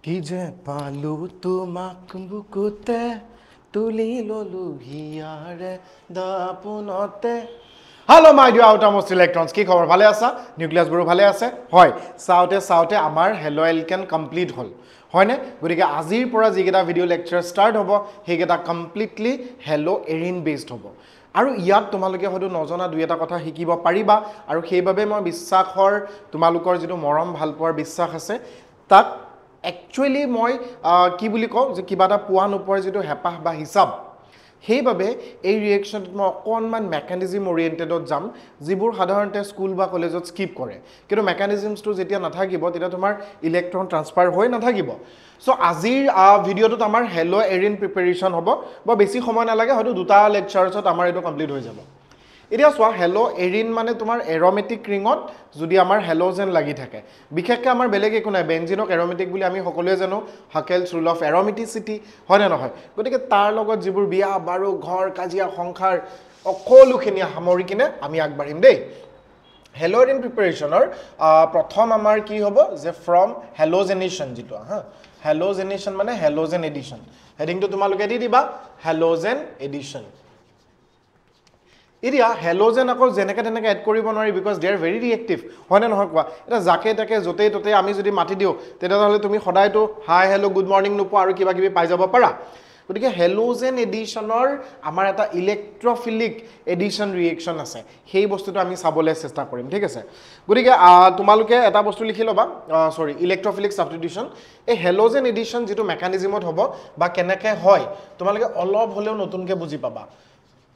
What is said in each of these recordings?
কি যে পালো তোমাক বুকুতে তুলি ললো হিয়াৰে দাপোনতে হেল্ল' মাই ডিয়াৰ আউটাৰমষ্ট ইলেক্ট্ৰনছ কি খবৰ ভালে আছা নিউক্লিয়াছ গুৰু ভালে আছে হয় চাওঁতে আমাৰ হেল্ল' এলকেন কমপ্লিট হ'ল হয়নে গতিকে আজিৰ পৰা যিকেইটা ভিডিঅ' লেকচাৰ ষ্টাৰ্ট হ'ব সেইকেইটা কমপ্লিটলি হেল্ল' এৰিন বেছড হ'ব আৰু ইয়াত তোমালোকে হয়তো নজনা দুই এটা কথা শিকিব পাৰিবা আৰু সেইবাবে মই বিশ্বাসৰ তোমালোকৰ যিটো মৰম ভাল পোৱাৰ বিশ্বাস আছে তাক একচুৱেলি মই কি বুলি কওঁ যে কিবা এটা পোৱা নোপোৱাৰ যিটো হেঁপাহ বা হিচাপ সেইবাবে এই ৰিয়েকশ্যনটোত মই অকণমান মেকানিজিম অৰিয়েণ্টেডত যাম যিবোৰ সাধাৰণতে স্কুল বা কলেজত স্কিপ কৰে কিন্তু মেকানিজিমছটো যেতিয়া নাথাকিব তেতিয়া তোমাৰ ইলেক্ট্ৰন ট্ৰান্সফাৰ হৈ নাথাকিব চ' আজিৰ ভিডিঅ'টোত আমাৰ হেল্ল' এৰিন প্ৰিপেৰেশ্যন হ'ব বৰ বেছি সময় নালাগে হয়তো দুটা লেকচাৰ্ছত আমাৰ এইটো কমপ্লিট হৈ যাব এতিয়া চোৱা হেল্ল' এৰিন মানে তোমাৰ এৰমেটিক ৰিঙত যদি আমাৰ হেল'জেন লাগি থাকে বিশেষকৈ আমাৰ বেলেগ একো নাই বেঞ্জিনক এৰমেটিক বুলি আমি সকলোৱে জানো হাকেলছ ৰুল অফ এৰমেটিচিটি হয়নে নহয় গতিকে তাৰ লগত যিবোৰ বিয়া বাৰু ঘৰ কাজিয়া সংসাৰ সকলোখিনি সামৰি কিনে আমি আগবাঢ়িম দেই হেল্ল' এৰিন প্ৰিপেৰেশ্যনৰ প্ৰথম আমাৰ কি হ'ব যে ফ্ৰম হেল'জেনেশ্যন যিটো হা হেল'জেনেশ্যন মানে হেল'জেন এডিশ্যন হেডিংটো তোমালোকে দি দিবা হেল'জেন এডিশ্যন এতিয়া হেল'জেন আকৌ যেনেকৈ তেনেকৈ এড কৰিব নোৱাৰি because they R very reactive হয়নে নহয় কোৱা এতিয়া জাকে তাকে য'তেই ত'তেই আমি যদি মাতি দিওঁ তেতিয়াহ'লে তুমি সদায়তো হাই হেল্ল' গুড মৰ্ণিং নোপোৱা আৰু কিবা কিবি পাই যাব পাৰা গতিকে হেল'জেন এডিশ্যনৰ আমাৰ এটা ইলেক্ট্ৰফিলিক এডিশ্যন ৰিয়েকশ্যন আছে সেই বস্তুটো আমি চাবলৈ চেষ্টা কৰিম ঠিক আছে গতিকে তোমালোকে এটা বস্তু লিখি ল'বা ইলেক্ট্ৰফিলিক ছাবষ্টিটিউশ্যন এই হেল'জেন এডিশ্যন যিটো মেকানিজিমত হ'ব বা কেনেকৈ হয় তোমালোকে অলপ হ'লেও নতুনকৈ বুজি পাবা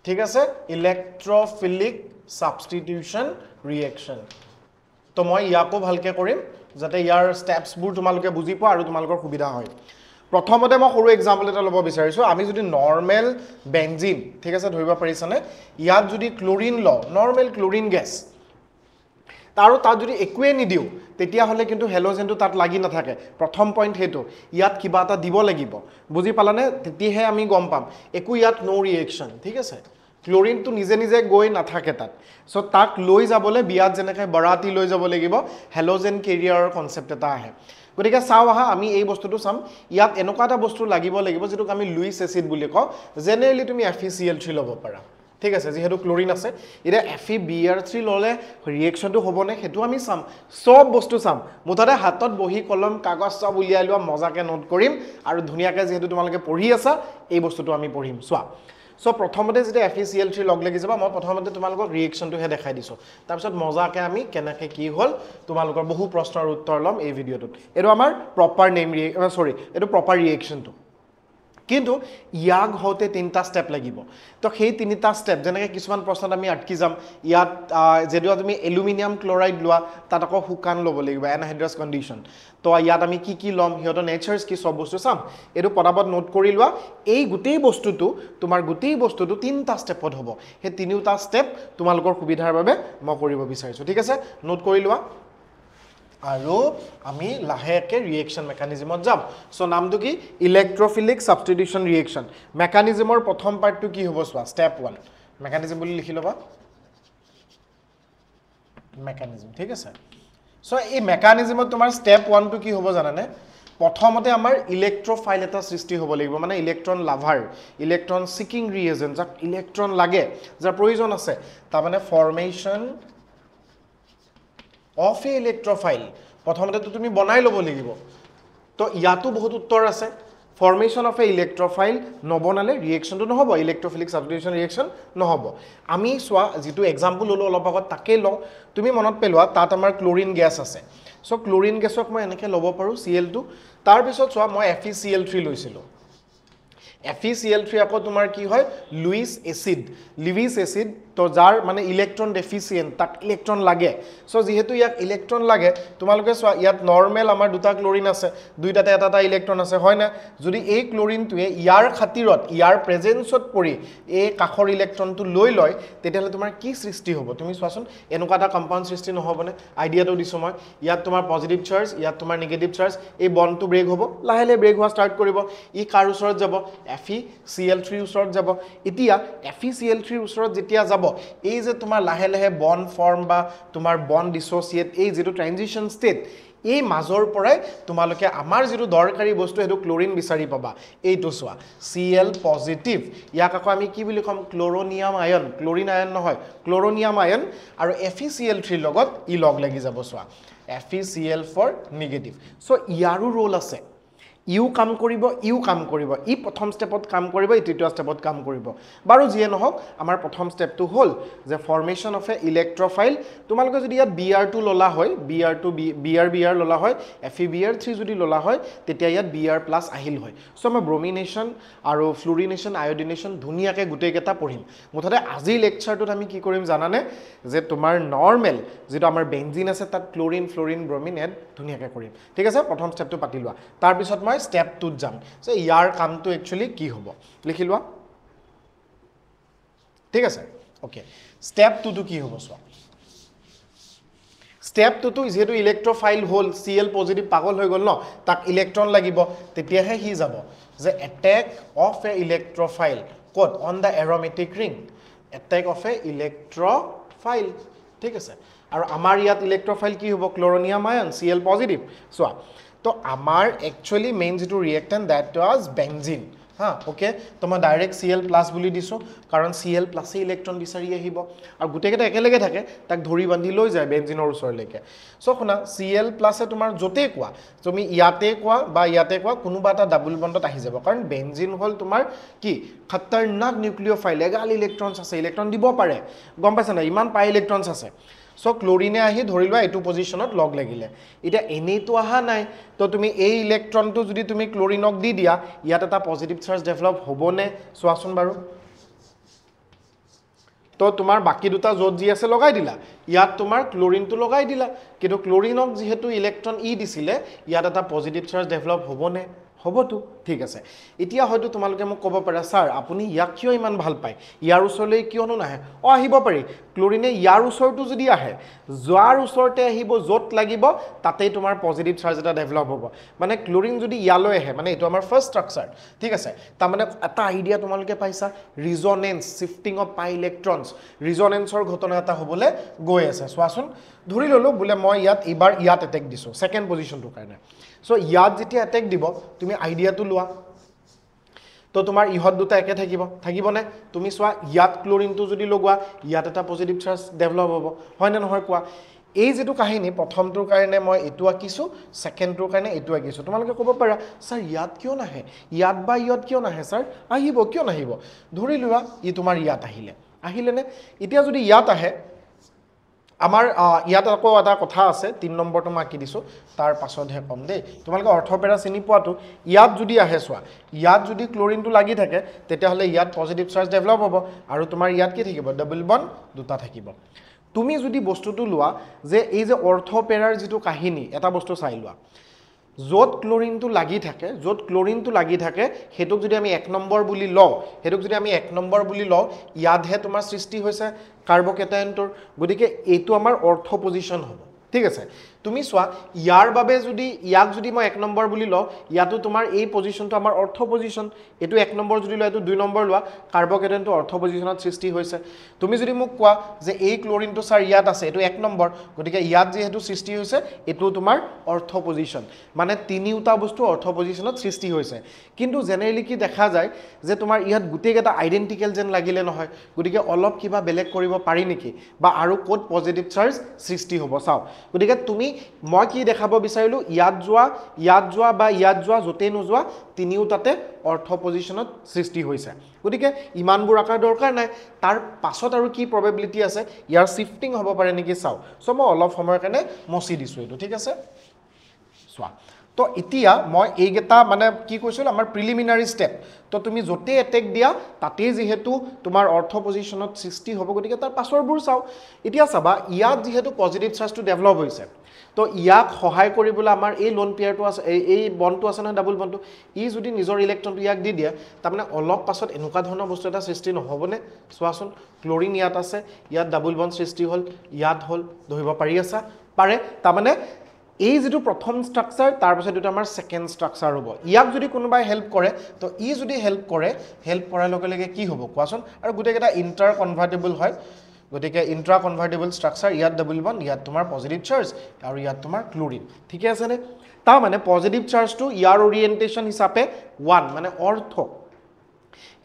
ঠিক আছে ইলেক্ট্ৰফিলিক ছাবষ্টিটিউশ্যন ৰিয়েকশ্যন তো মই ইয়াকো ভালকৈ কৰিম যাতে ইয়াৰ ষ্টেপছবোৰ তোমালোকে বুজি পোৱা আৰু তোমালোকৰ সুবিধা হয় প্ৰথমতে মই সৰু এক্সাম্পল এটা ল'ব বিচাৰিছোঁ আমি যদি নৰ্মেল বেঞ্জিন ঠিক আছে ধৰিব পাৰিছানে ইয়াত যদি ক্লৰিন লওঁ নৰ্মেল ক্লৰিন গেছ আৰু তাত যদি একোৱেই নিদিওঁ তেতিয়াহ'লে কিন্তু হেল'জেনটো তাত লাগি নাথাকে প্ৰথম পইণ্ট সেইটো ইয়াত কিবা এটা দিব লাগিব বুজি পালানে তেতিয়াহে আমি গম পাম একো ইয়াত ন' ৰিয়েকশ্যন ঠিক আছে ক্লৰিনটো নিজে নিজে গৈ নাথাকে তাত চ' তাক লৈ যাবলৈ বিয়াত যেনেকৈ বৰাতি লৈ যাব লাগিব হেল'জেন কেৰিয়াৰৰ কনচেপ্ট এটা আহে গতিকে চাওঁ আহা আমি এই বস্তুটো চাম ইয়াত এনেকুৱা এটা বস্তু লাগিব যিটোক আমি লুইছ এচিড বুলি কওঁ জেনেৰেলি তুমি FeCl3 ল'ব পাৰা ঠিক আছে যিহেতু ক্লৰিন আছে এতিয়া FeBr3 ল'লে ৰিয়েকশ্যনটো হ'বনে সেইটো আমি চাম চব বস্তু চাম মুঠতে হাতত বহি কলম কাগজ চব উলিয়াই লোৱা মজাকৈ নোট কৰিম আৰু ধুনীয়াকৈ যিহেতু তোমালোকে পঢ়ি আছা এই বস্তুটো আমি পঢ়িম চোৱা চ' প্ৰথমতে যেতিয়া FeCl3 লগ লাগি যাব মই প্ৰথমতে তোমালোকক ৰিয়েকশ্যনটোহে দেখাই দিছোঁ তাৰপিছত মজাকৈ আমি কেনেকৈ কি হ'ল তোমালোকৰ বহু প্ৰশ্নৰ উত্তৰ ল'ম এই ভিডিঅ'টোত এইটো আমাৰ প্ৰপাৰ এইটো প্ৰপাৰ ৰিয়েকশ্যনটো কিন্তু ইয়াক হওঁতে তিনিটা ষ্টেপ লাগিব তো সেই তিনিটা ষ্টেপ যেনেকৈ কিছুমান প্ৰশ্নত আমি আটকি যাম ইয়াত যদিও তুমি এলুমিনিয়াম ক্লৰাইড লোৱা তাত আকৌ শুকান ল'ব লাগিব এনহাইড্ৰাছ কণ্ডিশ্যন তো ইয়াত আমি কি ল'ম সিহঁতৰ নেচাৰ্ছ কি চব বস্তু চাম এইটো পটাপট নোট কৰি লোৱা এই গোটেই বস্তুটো তিনিটা ষ্টেপত হ'ব সেই তিনিওটা ষ্টেপ তোমালোকৰ সুবিধাৰ বাবে মই কৰিব বিচাৰিছোঁ ঠিক আছে নোট কৰি লোৱা আৰু আমি লাহেকৈ ৰিয়েকশ্যন মেকানিজিমত যাম চ' নামটো কি ইলেক্ট্ৰফিলিক ছাবষ্টিটিউশ্যন ৰিয়েকশ্যন মেকানিজিমৰ প্ৰথম পাৰ্টটো কি হ'ব চোৱা ষ্টেপ 1 মেকানিজিম বুলি লিখি ল'বা মেকানিজিম ঠিক আছে চ' এই মেকানিজিমত তোমাৰ ষ্টেপ 1টো কি হ'ব জানানে প্ৰথমতে আমাৰ ইলেক্ট্ৰফাইল এটা সৃষ্টি হ'ব লাগিব মানে electron lover electron seeking reagent যাক ইলেক্ট্ৰন লাগে যাৰ প্ৰয়োজন আছে তাৰমানে ফৰ্মেশ্যন অফ এ ইলেক্ট্ৰফাইল প্ৰথমতেতো তুমি বনাই ল'ব লাগিব তো ইয়াতো বহুত উত্তৰ আছে ফৰ্মেশ্যন অফ এ ইলেক্ট্ৰফাইল নবনালে ৰিয়েকশ্যনটো নহ'ব ইলেক্ট্ৰফিলিক ছাবষ্টিটিউশ্যন ৰিয়েকশ্যন নহ'ব আমি চোৱা যিটো এক্সাম্পল ল'লোঁ অলপ আগত তাকেই লওঁ তুমি মনত পেলোৱা তাত আমাৰ ক্লৰিন গেছ আছে চ' ক্লৰিন গেছক মই এনেকৈ ল'ব পাৰোঁ Cl2 তাৰপিছত চোৱা মই FeCl3 লৈছিলোঁ FeCl3 আকৌ তোমাৰ কি হয় লুইছ এচিড তো যাৰ মানে ইলেক্ট্ৰন ডেফিচিয়েণ্ট তাক ইলেক্ট্ৰন লাগে চ' যিহেতু ইয়াক ইলেক্ট্ৰন লাগে তোমালোকে চোৱা ইয়াত নৰ্মেল আমাৰ দুটা ক্লৰিন আছে দুইটাতে এটা ইলেক্ট্ৰন আছে হয় না যদি এই ক্লৰিনটোৱে ইয়াৰ খাতিৰত ইয়াৰ প্ৰেজেঞ্চত পৰি এই কাষৰ ইলেক্ট্ৰনটো লৈ লয় তেতিয়াহ'লে তোমাৰ কি সৃষ্টি হ'ব তুমি চোৱাচোন এনেকুৱা এটা কম্পাউণ্ড সৃষ্টি নহ'বনে আইডিয়াটো দিছোঁ মই ইয়াত তোমাৰ পজিটিভ চাৰ্জ ইয়াত তোমাৰ নিগেটিভ চাৰ্জ এই বণ্ডটো ব্ৰেক হ'ব লাহে লাহে ব্ৰেক হোৱা ষ্টাৰ্ট কৰিব ই কাৰ ওচৰত যাব FeCl3 ওচৰত যাব এতিয়া FeCl3 ওচৰত যেতিয়া যাব এই যে তোমাৰ লাহে লাহে বণ্ড ফৰ্ম বা তোমাৰ বণ্ড ডিছ'চিয়েট এই যিটো ট্ৰানজিশ্যন ষ্টেট এই মাজৰ পৰাই তোমালোকে আমাৰ যেটো দৰকাৰী বস্তু হেতু ক্লোৰিন বিচাৰি পাবা এইটো সোৱা Cl পজিটিভ ইয়াক আকৌ আমি কি বুলি কম ক্লোৰোনিয়াম আয়ন ক্লোৰিন আয়ন নহয় ক্লোৰোনিয়াম আয়ন আৰু FeCl3 লগত ই লগ লাগি যাব সোৱা FeCl for negative so ইয়াৰো ৰোল আছে ইউ কাম কৰিব ই প্ৰথম স্টেপত কাম কৰিব ই তৃতীয় স্টেপত কাম কৰিব বাৰু যিয়ে নহওক আমাৰ প্ৰথম স্টেপটো হ'ল যে ফৰ্মেশন অফ এ ইলেক্ট্ৰোফাইল তোমালোকে যদি ইয়াত Br2 ললা হয় Br2 Br ললা হয় FeBr3 যদি ললা হয় তেতিয়া ইয়াত Br+ আহিল হয় সো মই ব্ৰোমিনেশন আৰু ফ্লুৰিনেশন আয়োডিনেশন ধুনিয়াকে গুটেই কেটা পঢ়িম মুঠতে আজি লেকচাৰটোত আমি কি কৰিম জানানে যে তোমাৰ নৰমেল যেটো আমাৰ বেনজিন আছে তাত ক্লোৰিন ফ্লোৰিন ব্ৰোমিন এড ধুনিয়াকে কৰিম ঠিক আছে প্ৰথম স্টেপটো পাতি লোৱা তাৰ পিছত মই স্টেপ 2 ত যাম সো ইয়াৰ কামটো একচুয়ালি কি হ'ব লিখি লোৱা ঠিক আছে ওকে স্টেপ 2 টো কি হ'ব সো স্টেপ 2 টো যেটো ইলেক্ট্ৰোফাইল হ'ল Cl পজিটিভ পাগল হৈ গল ন তাক ইলেক্ট্ৰন লাগিব তেতিয়াহে হি যাব যে অ্যাটাক অফ এ ইলেক্ট্ৰোফাইল কোড on the aromatic ring attack of a electrophile ঠিক আছে আৰু আমাৰ ইয়াত ইলেক্ট্ৰোফাইল কি হ'ব chloronium ion Cl positive so তো আমাৰ একচুয়ালি মেইন যেটো ৰিএক্টেন্ট দ্যাট वाज বেনজিন হা ওকে তো মই ডাইৰেক্ট Cl+ বুলি দিছো কাৰণ Cl+ এ ইলেক্ট্ৰন বিচাৰি আহিব আৰু গুটেকেটা একেলগে থাকে তাক ধৰি বান্ধি লৈ যায় বেনজিনৰ ওচৰলৈকে সো শুনা Cl+ এ তোমাৰ জতে কোৱা তুমি ইয়াতে কোৱা বা ইয়াতে কোৱা কোনোবা এটা ডাবল বন্ডত আহি যাব কাৰণ বেনজিন হল তোমাৰ কি খতৰনাক নিউক্লিওফাইল এগাল ইলেক্ট্ৰনছ আছে ইলেক্ট্ৰন দিব পাৰে গম পাইছা না ইমান পাই ইলেক্ট্ৰনছ আছে সো ক্লোৰিনে আহি ধৰি লোৱা এটো পজিশনত লগ লাগিলে এটা এনেইটো আহা নাই তো তুমি এই ইলেক্ট্ৰনটো যদি তুমি ক্লোৰিনক দি দিয়া ইয়াত এটা পজিটিভ চাৰ্জ ডেভেলপ হ'বনে সোৱাচোন বাৰু তো তোমাৰ বাকি দুটা জোট জি আছে লগাই দিলা ইয়াত তোমাৰ ক্লোৰিনটো লগাই দিলা কিন্তু ক্লোৰিনক যেহেতু ইলেক্ট্ৰন ই দিছিলে ইয়াত এটা পজিটিভ চাৰ্জ ডেভেলপ হ'বনে হবতো ঠিক আছে এতিয়া হয়তো তোমালোকে মোক ক'ব পাৰা স্যাৰ আপুনি ইয়াক কিয় ইমান ভাল পায় ইয়াৰ ওচৰলৈ কিয়নো নাহে আহিব পাৰি ক্লোৰিনে ইয়াৰ ওচৰটো যদি আহে যোৱাৰ ওচৰতে আহিব যত লাগিব তাতেই তোমাৰ পজিটিভ চাৰ্জ এটা ডেভেলপ হ'ব মানে ক্লোৰিন যদি ইয়ালৈ আহে মানে এটো আমাৰ ফাৰ্স্ট ষ্ট্ৰাকচাৰ ঠিক আছে তাৰ মানে এটা আইডিয়া তোমালোকে পাইছা ৰিজনেন্স শিফটিং অফ পাই ইলেক্ট্ৰনছ ৰিজনেন্সৰ ঘটনা এটা হ'বলে গৈ আছে সোৱাচোন ধৰি ললো বুলে মই ইয়াত এবাৰ ইয়াত অ্যাটাক দিছো সেকেন্ড পজিশনটোৰ কাৰণে সো ইয়াত যেতিয়া অ্যাটাক দিব তুমি আইডিয়াটো লোৱা তো তোমাৰ ইহত দুটা একে থাকিবনে তুমি সোৱা ইয়াত ক্লোৰিনটো যদি লগোৱা ইয়াত এটা পজিটিভ চাৰ্জ ডেভেলপ হ'ব হয় না নহয় কোৱা এই যেটো কাহিনী প্ৰথমটোৰ কাৰণে মই এটো আকিছো সেকেন্ডটোৰ কাৰণে এটো আকিছো তোমালোকে ক'ব পাৰা স্যাৰ ইয়াত কিয় নাহে ইয়াত বা ইয়াত কিয় নাহে স্যাৰ আহিব কিয় নাহিব ধৰি লোৱা ই তোমাৰ ইয়াত আহিলেনে এতিয়া যদি ইয়াত আহে আমাৰ ইয়াত আকৌ এটা কথা আছে 3 নম্বৰটো মই আকি দিছো তাৰ পাছতহে কম দেই তোমালোকে অৰ্থপেৰা চিনি পোৱাটো ইয়াত যদি আহে সোৱা ইয়াত যদি ক্লোৰিনটো লাগি থাকে তেতিয়া হলে ইয়াত পজিটিভ চাৰ্জ ডেভেলপ হ'ব আৰু তোমাৰ ইয়াত কি থাকিব ডাবল বন্ড দুটা থাকিব তুমি যদি বস্তুটো লোৱা যে এই যে অৰ্থপেৰাৰ যেটো কাহিনী এটা বস্তু চাই লোৱা যত ক্লোৰিনটো লাগি থাকে হেতুক যদি আমি 1 নম্বৰ বুলি লও ইয়াতহে তোমাৰ সৃষ্টি হৈছে কাৰ্বকেটায়নটোৰ গতিকে এইটো আমাৰ অৰ্থ পজিশন হ'ব ঠিক আছে তুমি সোৱা ইয়াৰ বাবে যদি ইয়াক যদি মই 1 নম্বৰ বুলি লও ইয়াতো তোমাৰ এই পজিশনটো আমাৰ অৰ্থ পজিশন এটো 1 নম্বৰ যদি লয় এটো 2 নম্বৰ লোৱা কাৰ্বকেটায়নটো অৰ্থ পজিশনত সৃষ্টি হৈছে তুমি যদি মোক কোৱা যে এই ক্লোৰিনটো স্যাৰ ইয়াত আছে এটো 1 নম্বৰ গতিকে ইয়াত যেহেতু সৃষ্টি হৈছে এটো তোমাৰ অৰ্থ পজিশন মানে তিনিটা বস্তু অৰ্থ পজিশনত সৃষ্টি হৈছে কিন্তু জেনাৰেলি কি দেখা যায় যে তোমাৰ ইয়াত গুটেকেটা আইডেন্টিক্যাল যেন লাগিলে নহয় গতিকে অলপ কিবা বেলেগ কৰিব পাৰি নেকি বা আৰু কোড পজিটিভ চাৰ্জ সৃষ্টি হ'ব চাও গতিকে তুমি মই কি দেখাব বিচাৰিলো ইয়াত যোৱা বা ইয়াত যোৱা জতে নোযোৱা তিনিওটাতে অৰ্থ পজিশনত সৃষ্টি হৈছে গতিকে ইমানবোৰ আকাৰ দৰকাৰ নাই তাৰ পাছত আৰু কি প্ৰবাবিলিটি আছে ইয়াৰ শিফটিং হ'ব পাৰে নেকি চাও সো মই অলপ সময়ৰ কাৰণে মচি দিছো এটো ঠিক আছে সোৱা তো এতিয়া মই এইগেটা মানে কি কৈছিল আমাৰ প্ৰিলিমিনাৰী স্টেপ তো তুমি জতে অ্যাটাক দিয়া তাতে যেহেতু তোমাৰ অৰ্থ পজিশনত সৃষ্টি হ'ব গতিকে তাৰ পাছৰবোৰ চাও এতিয়া চাবা ইয়াত যেহেতু পজিটিভ চাৰ্জটো ডেভেলপ হৈছে তো ইয়াক সহায় কৰিবলৈ আমাৰ এই লোন পেয়াৰটো আছে এই বন্ডটো আছে না ডাবল বন্ডটো ই যদি নিজৰ ইলেক্ট্ৰনটো ইয়াক দি দিয়া তাৰমানে অলপ পাছত এনেকুৱা ধৰণৰ বস্তু এটা সৃষ্টি নহবনে সোৱাচোন ক্লোৰিন ইয়াত আছে ইয়াত ডাবল বন্ড সৃষ্টি হ'ল ইয়াত হ'ল ধৰিব পাৰি আছা পাৰে তাৰমানে এই যেটো প্ৰথম ষ্ট্ৰাকচাৰ তাৰ পাছত এটা আমাৰ সেকেন্ড ষ্ট্ৰাকচাৰ হ'ব ইয়াক যদি কোনোবাই হেল্প কৰে তো ই যদি হেল্প কৰাৰ লগে লগে কি হ'ব কোৱাচোন আৰু গুটেকেটা ইন্টাৰ কনভাৰ্টেবল হয় গতিকে ইন্ট্ৰা কনভাৰ্টেবল ষ্ট্ৰাকচাৰ ইয়াত ডাবল বন্ড ইয়াত তোমাৰ পজিটিভ চাৰ্জ আৰু ইয়াত তোমাৰ ক্লোৰিন ঠিকে আছে নে তাৰ মানে পজিটিভ চাৰ্জটো ইয়াৰ ওৰিয়েন্টেশন হিচাপে 1 মানে অৰ্থ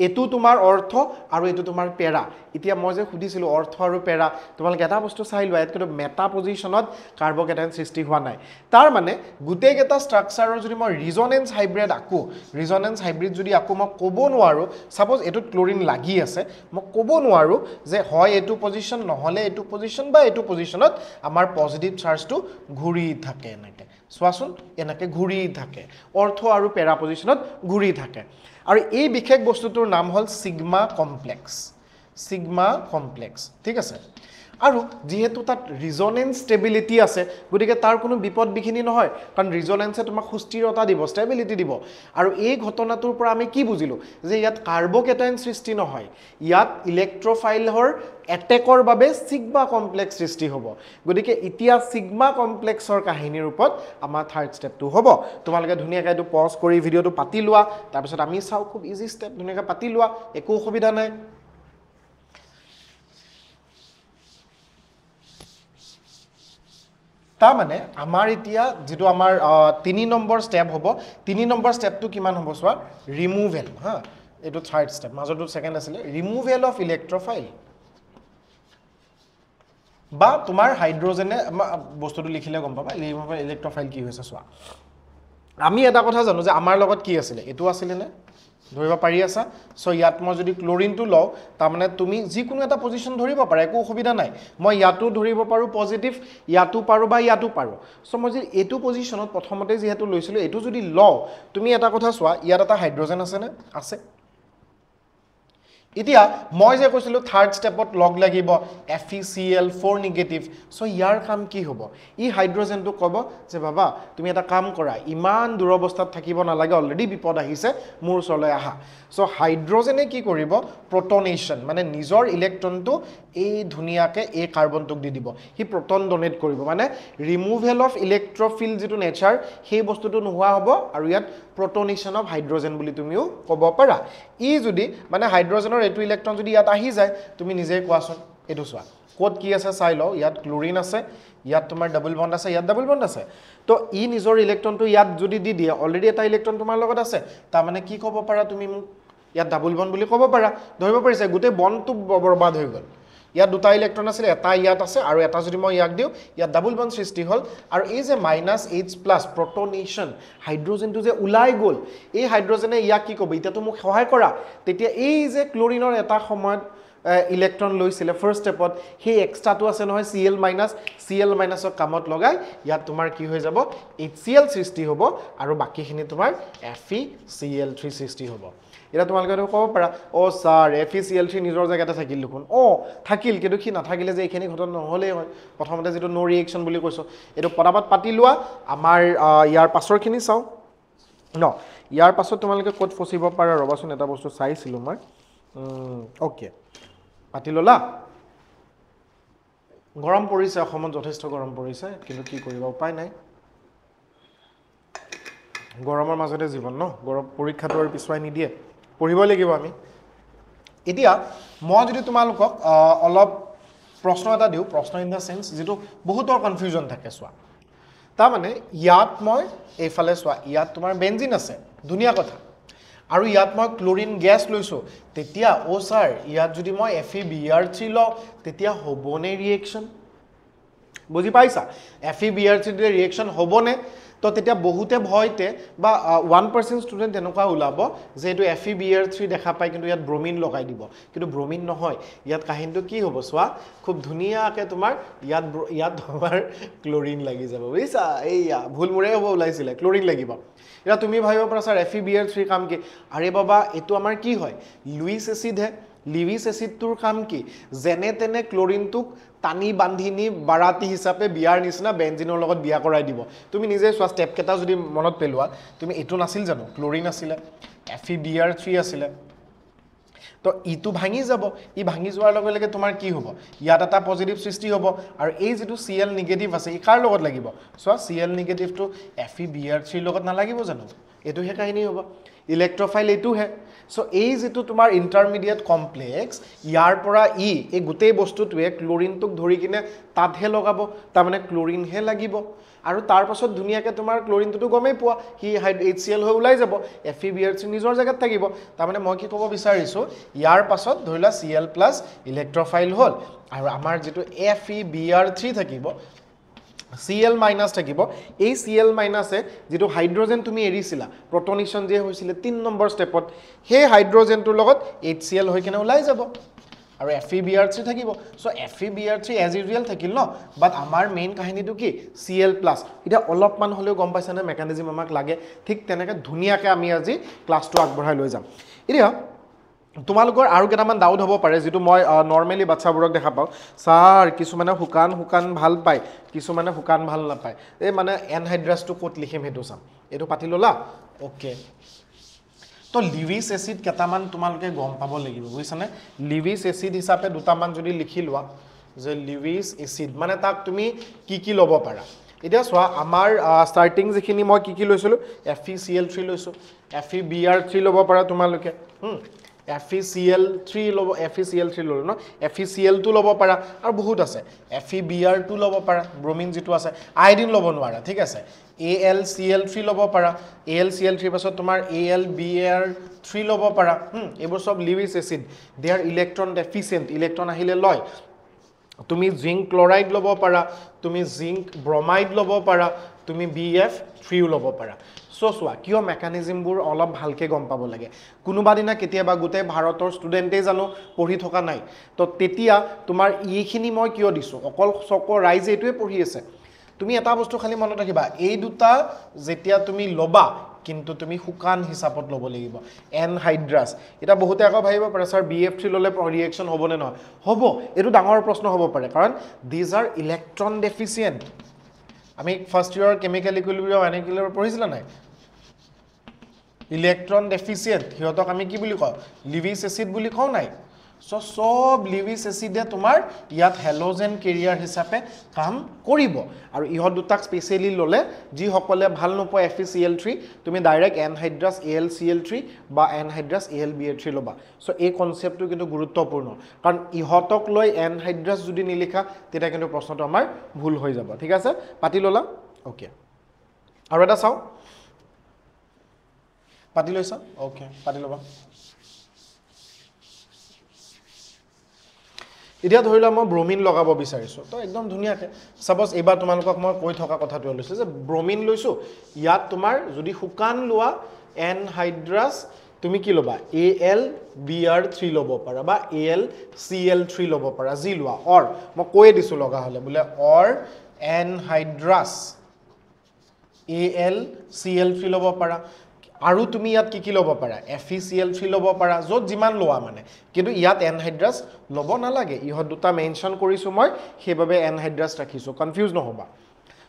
এটো তোমাৰ অৰ্থ আৰু এটো তোমাৰ পেৰা এতিয়া মই যে খুদিছিলো অৰ্থ আৰু পেৰা তোমালোকে এটা বস্তু চাই লোৱা এত কিন্তু মেটা পজিশনত কাৰ্বকেটায়ন সৃষ্টি হোৱা নাই তাৰ মানে গুটেই কেটা ষ্ট্ৰাকচাৰৰ যদি মই ৰিজনেন্স হাইব্ৰিড আকো ৰিজনেন্স হাইব্ৰিড যদি আকো মই ক'ব নোৱাৰো সাপোজ এটোত ক্লোৰিন লাগি আছে মই ক'ব নোৱাৰো যে হয় এটো পজিশন নহলে এটো পজিশন বা এটো পজিশনত আমাৰ পজিটিভ চাৰ্জটো ঘূৰি থাকে এনেকে সোৱাচোন এনেকে ঘূৰি থাকে অৰ্থ আৰু পেৰা পজিশনত ঘূৰি থাকে আৰু এই বিশেষ বস্তুটোৰ নাম হল সিগমা কমপ্লেক্স ঠিক আছে আৰু যেহেতু তাত ৰিজনেন্স ষ্টেবিলিটি আছে গতিকে তাৰ কোনো বিপদ বিঘিনি নহয় কাৰণ ৰিজনেন্সে তোমাক সুস্থিৰতা দিব ষ্টেবিলিটি দিব আৰু এই ঘটনাটোৰ পৰা আমি কি বুজিলো যে ইয়াত কাৰ্বকেটায়ন সৃষ্টি নহয় ইয়াত ইলেক্ট্ৰোফাইলৰ এটেকৰ বাবে সিগমা কমপ্লেক্স সৃষ্টি হ'ব গতিকে ইতিয়া সিগমা কমপ্লেক্সৰ কাহিনীৰ ওপৰত আমাৰ থাৰ্ড ষ্টেপটো হ'ব তোমালোকে ধুনীয়াকৈ এটো পজ কৰি ভিডিওটো পাতি লোৱা তাৰ পিছত আমি চাও খুব ইজি ষ্টেপ ধুনীয়াকৈ পাতি লোৱা একো অসুবিধা নাই তা মানে আমাৰ এতিয়া যেটো আমাৰ 3 নম্বৰ ষ্টেপ হ'ব 3 নম্বৰ ষ্টেপটো কিমান হ'ব সোৱা ৰিমুভেল হা এটো থাৰ্ড ষ্টেপ মাজৰটো সেকেন্ড আছিল ৰিমুভেল অফ ইলেক্ট্ৰোফাইল বা তোমাৰ হাইড্ৰোজেনে বস্তুটো লিখিলে গম পাবা ৰিমুভেল ইলেক্ট্ৰোফাইল কি হৈছে সোৱা আমি এটা কথা জানো যে আমাৰ লগত কি আছিল এটো আছিল নে ধৰিব পাৰি আছা সো ইয়াত মই যদি ক্লোৰিনটো লও তাৰ মানে তুমি যি কোনো এটা পজিশন ধৰিব পাৰা একো অসুবিধা নাই মই ইয়াতো ধৰিব পাৰো পজিটিভ ইয়াতো পাৰো বা ইয়াতো পাৰো সো মই যদি এটো পজিশনত প্ৰথমতে যেহেতু লৈছিলো এটো যদি লও তুমি এটা কথা চোৱা ইয়াত এটা হাইড্ৰোজেন আছে নে আছে এতিয়া মই যে কৈছিলো থাৰ্ড ষ্টেপত লগ লাগিব FeCl4 নেগেটিভ সো ইয়াৰ কাম কি হ'ব ই হাইড্ৰোজেনটো ক'ব যে বাবা তুমি এটা কাম কৰা ইমান দূৰ অৱস্থাত থাকিব নালাগে অলৰেডি বিপদ আহিছে মোৰ ওচৰলৈ আহা সো হাইড্ৰোজেনে কি কৰিব প্ৰটনেশন মানে নিজৰ ইলেক্ট্ৰনটো এই ধুনিয়াকে এই কাৰ্বনটোক দি দিব হি প্ৰটন ডোনেট কৰিব মানে ৰিমুভেল অফ ইলেক্ট্ৰোফিল যেটো নেচাৰ সেই বস্তুটো নোহোৱা হ'ব আৰু ইয়াত প্ৰটনেশন অফ হাইড্ৰোজেন বুলি তুমিও ক'ব পাৰা ই যদি মানে হাইড্ৰোজেনৰ এটো ইলেক্ট্ৰন যদি ইয়াত আহি যায় তুমি নিজে কোৱাচোন এটো চোৱা কোড কি আছে চাই লও ইয়াত ক্লোৰিন আছে ইয়াত তোমাৰ ডাবল বন্ড আছে ইয়াত ডাবল বন্ড আছে তো ই নিজৰ ইলেক্ট্ৰনটো ইয়াত যদি দি দিয়ে অলৰেডি এটা ইলেক্ট্ৰন তোমাৰ লগত আছে তাৰ মানে কি ক'ব পাৰা তুমি ইয়াত ডাবল বন্ড বুলি ক'ব পাৰা ধৰিব পাৰিছে গুটে বন্ডটো বৰবাদ হৈ গল ইয়াত দুটা ইলেক্ট্ৰন আছে এটা ইয়াত আছে আৰু এটা যদি মই ইয়াক দিও ইয়াত ডাবল বন্ড সৃষ্টি হল আৰু এই যে -H+ প্ৰটনেশন হাইড্ৰোজেনটো যে উলাই গল এই হাইড্ৰোজেনে ইয়াক কি ক'ব ইটা তো মোক সহায় কৰা তেতিয়া এই যে ক্লোৰিনৰ এটা সময়ত ইলেক্ট্ৰন লৈছিলে ফাৰ্স্ট স্টেপত হে এক্সট্ৰাটো আছে নহয় Cl- ৰ কামত লগাই ইয়াত তোমাৰ কি হৈ যাব HCl সৃষ্টি হ'ব আৰু বাকিখিনি তোমাৰ FeCl3 সৃষ্টি হ'ব এটা তোমালোকে ক'ব পাৰা ও স্যাৰ FeCl3 নিজৰ জায়গাতে থাকিল দেখোন ও থাকিল কিন্তু কি নাথাকিলে যে এইখিনি ঘটনা নহলে হয় প্ৰথমতে যেটো নো ৰিএকশন বুলি কৈছো এটো পটাপট পাতি লোৱা আমাৰ ইয়াৰ পাছৰখিনি চাও ন ইয়াৰ পাছত তোমালোকে ক'ত ফচিব পাৰা ৰবাচোন এটা বস্তু চাইছিলো মই ওকে পাতি ললা গৰম পৰিছে অসমত যথেষ্ট গৰম পৰিছে কিন্তু কি কৰিবা উপায় নাই গৰমৰ মাজতে জীৱন ন গৰম পৰীক্ষাটো আৰু পিছুৱাই নিদিয়ে পঢ়িব লাগিব আমি এতিয়া মই যদি তোমালোকক অলপ প্ৰশ্ন এটা দিও প্ৰশ্ন ইন দা সেন্স যেটো বহুতৰ কনফিউজন থাকে সোৱা তাৰ মানে ইয়াত মই এইফালে সোৱা ইয়াত তোমাৰ বেনজিন আছে দুনিয়া কথা আৰু ইয়াত মই ক্লোৰিন গ্যাস লৈছো তেতিয়া ও স্যাৰ ইয়াত যদি মই FeBr3 ল তেতিয়া হ'বনে ৰিএকশন বুজি পাইছা FeBr3 ৰ ৰিএকশন হ'বনে তো তেতিয়া বহুতে ভয়তে বা 1% ষ্টুডেন্ট এনেকুৱা ওলাব যে এটো FeBr3 দেখা পায় কিন্তু ইয়াত ব্ৰোমিন লগাই দিব কিন্তু ব্ৰোমিন নহয় ইয়াত কাহিনীটো কি হ'ব সোৱা খুব ধুনিয়াকে তোমাৰ ইয়াত তোমাৰ ক্লোৰিন লাগি যাব বুজিছা এইয়া ভুল মুৰে হ'ব ওলাইছিলে ক্লোৰিন লাগিব এটা তুমি ভাবিব পাৰা স্যাৰ FeBr3 কাম কি আৰে বাবা এটো আমাৰ কি হয় লুইস এসিড হে লিভিস এসিডটোৰ কাম কি জেনে তেনে ক্লোৰিনটোক টানি বান্ধিনি বাৰাতি হিচাপে বিয়াৰ নিচিনা বেনজিনৰ লগত বিয়া কৰাই দিব তুমি নিজে সোৱা স্টেপ কেটা যদি মনত পেলোৱা তুমি এটো নাছিল জানো ক্লোৰিন আছিল FeBr3 আছিল তো ইটো ভাঙি যাব ই ভাঙি যোৱাৰ লগে লগে তোমাৰ কি হ'ব ইয়াত এটা পজিটিভ সৃষ্টি হ'ব আৰু এই যেটো Cl নিগেটিভ আছে ই কাৰ লগত লাগিব সো Cl নিগেটিভটো FeBr3 লগত নালাগিব জানো এটো হে কাহিনী হ'ব ইলেক্ট্ৰোফাইল এটো হে সো এই যেটো তোমাৰ ইন্টাৰমিডিয়েট কমপ্লেক্স ইয়াৰ পৰা ই এই গোটেই বস্তুটোৱে ক্লোৰিনটোক ধৰি কিনে তাতহে লগাব তাৰ মানে ক্লোৰিন হে লাগিব আৰু তাৰ পাছত ধুনিয়াকে তোমাৰ ক্লোৰিনটো গমেই পোৱা হি HCl হৈ ওলাই যাব FeBr3 নিজৰ জায়গাত থাকিব তাৰ মানে মই কি ক'ব বিচাৰিছো ইয়াৰ পাছত ধৰিলা Cl+ ইলেক্ট্ৰোফাইল হ'ল আৰু আমাৰ যেটো FeBr3 থাকিব Cl- থাকিব এই Cl- এ যেটো হাইড্ৰোজেন তুমি এৰিছিলা প্ৰটনিশন যে হৈছিল 3 নম্বৰ স্টেপত হে হাইড্ৰোজেনটোৰ লগত HCl হৈ কিনে ওলাই যাব আৰু FeBr3 থাকিব সো FeBr3 as usual থাকিল ন বাট আমাৰ মেইন কাহিনীটো কি Cl+ এটা অলপমান হলেও গম পাইছানে মেকানিজম আমাক লাগে ঠিক তেনেকে ধুনিয়াকে আমি আজি ক্লাসটো আগবঢ়াই লৈ যাম এতিয়া তোমালোকৰ আৰু কেটামান ডাউট হ'ব পাৰে যেটো মই নৰমালি বাচ্চাবোৰক দেখা পাও স্যাৰ কিছু মানে হুকান ভাল পায় কিছু মানে হুকান ভাল নাপায় এই মানে এনহাইড্ৰাছটো ক'ত লিখিম হেতু চাম এটো পাতি ললা ওকে তো লিভিছ এসিড কেটামান তোমালোকে গম পাব লাগিব বুজিছানে লিভিছ এসিড হিচাপে দুটামান যদি লিখি লোৱা যে লিভিছ এসিড মানে তাক তুমি কি ল'ব পাৰা এতিয়া সোৱা আমাৰ স্টাৰ্টিং যিখিনি মই কি লৈছিলো FeCl3 লৈছো FeBr3 ল'ব পাৰা তোমালোকে FeCl3 ল'ব FeCl3 ল'লো ন FeCl2 ল'ব পাৰা আৰু বহুত আছে FeBr2 ল'ব পাৰা ব্ৰোমিন যেটো আছে আয়োডিন ল'ব নোৱাৰা ঠিক আছে AlCl3 ল'ব পাৰা AlCl3 পাছত তোমাৰ AlBr3 ল'ব পাৰা এইবোৰ সব লিভিছ এসিড দে আৰ ইলেক্ট্ৰন ডেফিচিয়েন্ট ইলেক্ট্ৰন আহিলে লয় তুমি জিংক ক্লোৰাইড ল'ব পাৰা তুমি জিংক ব্ৰোমাইড ল'ব পাৰা তুমি BF3 ল'ব পাৰা সোৱা কিয় মেকানিজমবোৰ অলপ ভালকে গম পাব লাগে কোনোবা দিনা কেতিয়াবা গুটে ভাৰতৰ ষ্টুডেন্টে জানো পঢ়ি থকা নাই তো তেতিয়া তোমাৰ এইখিনি মই কিয় দিছো অকল চক ৰাইজ এটোৱে পঢ়ি আছে তুমি এটা বস্তু খালি মনত ৰাখিবা এই দুটা যেতিয়া তুমি লবা কিন্তু তুমি হুকান হিচাপত ল'ব লাগিব এনহাইড্ৰাছ এটা বহুতে আকৌ ভাবিব পাৰে স্যাৰ BF3 ললে ৰিঅ্যাকশন হ'ব নে নহয় হ'ব এটো ডাঙৰ প্ৰশ্ন হ'ব পাৰে কাৰণ দিজ আৰ ইলেক্ট্ৰন ডেফিচিয়েন্ট আমি ফাৰ্স্ট ইয়াৰ কেমিক্যাল ইকুইলিব্ৰিয়াম এনালিটিক্যাল পঢ়িছিলা নাই ইলেক্ট্ৰন ডেফিচিয়েন্ট হিয়তক আমি কি বুলি কওঁ লিভিছ এসিড বুলি কওঁ নাই সব লিভিছ এসিডে তোমাৰ ইয়াত হেলোজেন কেৰিয়াৰ হিচাপে কাম কৰিব আৰু ইহত দুটাক স্পেশালি ললে যি সকলে ভাল নপয় FeCl3 তুমি ডাইৰেক্ট এনহাইড্ৰাছ AlCl3 বা এনহাইড্ৰাছ AlBr3 লবা সো এই কনসেপ্টটো কিন্তু গুৰুত্বপূৰ্ণ কাৰণ ইহতক লৈ এনহাইড্ৰাছ যদি নিলিখা তেতিয়া কিন্তু প্ৰশ্নটো আমাৰ ভুল হৈ যাব ঠিক আছে পাতি ললা ওকে আৰু এটা চাও পাতি লৈছা ওকে পাতি লবা এতিয়া ধৰিলা মই ব্ৰোমিন লগাব বিচাৰিছো তো একদম ধুনিয়াকে সাপোজ এবাৰ তোমালোকক মই কৈ থকা কথাটো লৈছো যে ব্ৰোমিন লৈছো ইয়াত তোমাৰ যদি হুকান লোৱা এনহাইড্ৰাছ তুমি কি লবা AlBr3 ল'ব পাৰা বা AlCl3 ল'ব পাৰা জি লোৱা অৰ মই কৈ দিছো লগা হলে বুলে অৰ এনহাইড্ৰাছ AlCl3 ল'ব পাৰা আৰু তুমি ইয়াত কি ল'ব পাৰা FeCl3 ল'ব পাৰা যত যিমান লোৱা মানে কিন্তু ইয়াত এনহাইড্ৰাছ ল'ব নালাগে ইহত দুটা মেনশন কৰিছো মই সেইভাবে এনহাইড্ৰাছ ৰাখিছো কনফিউজ নহবা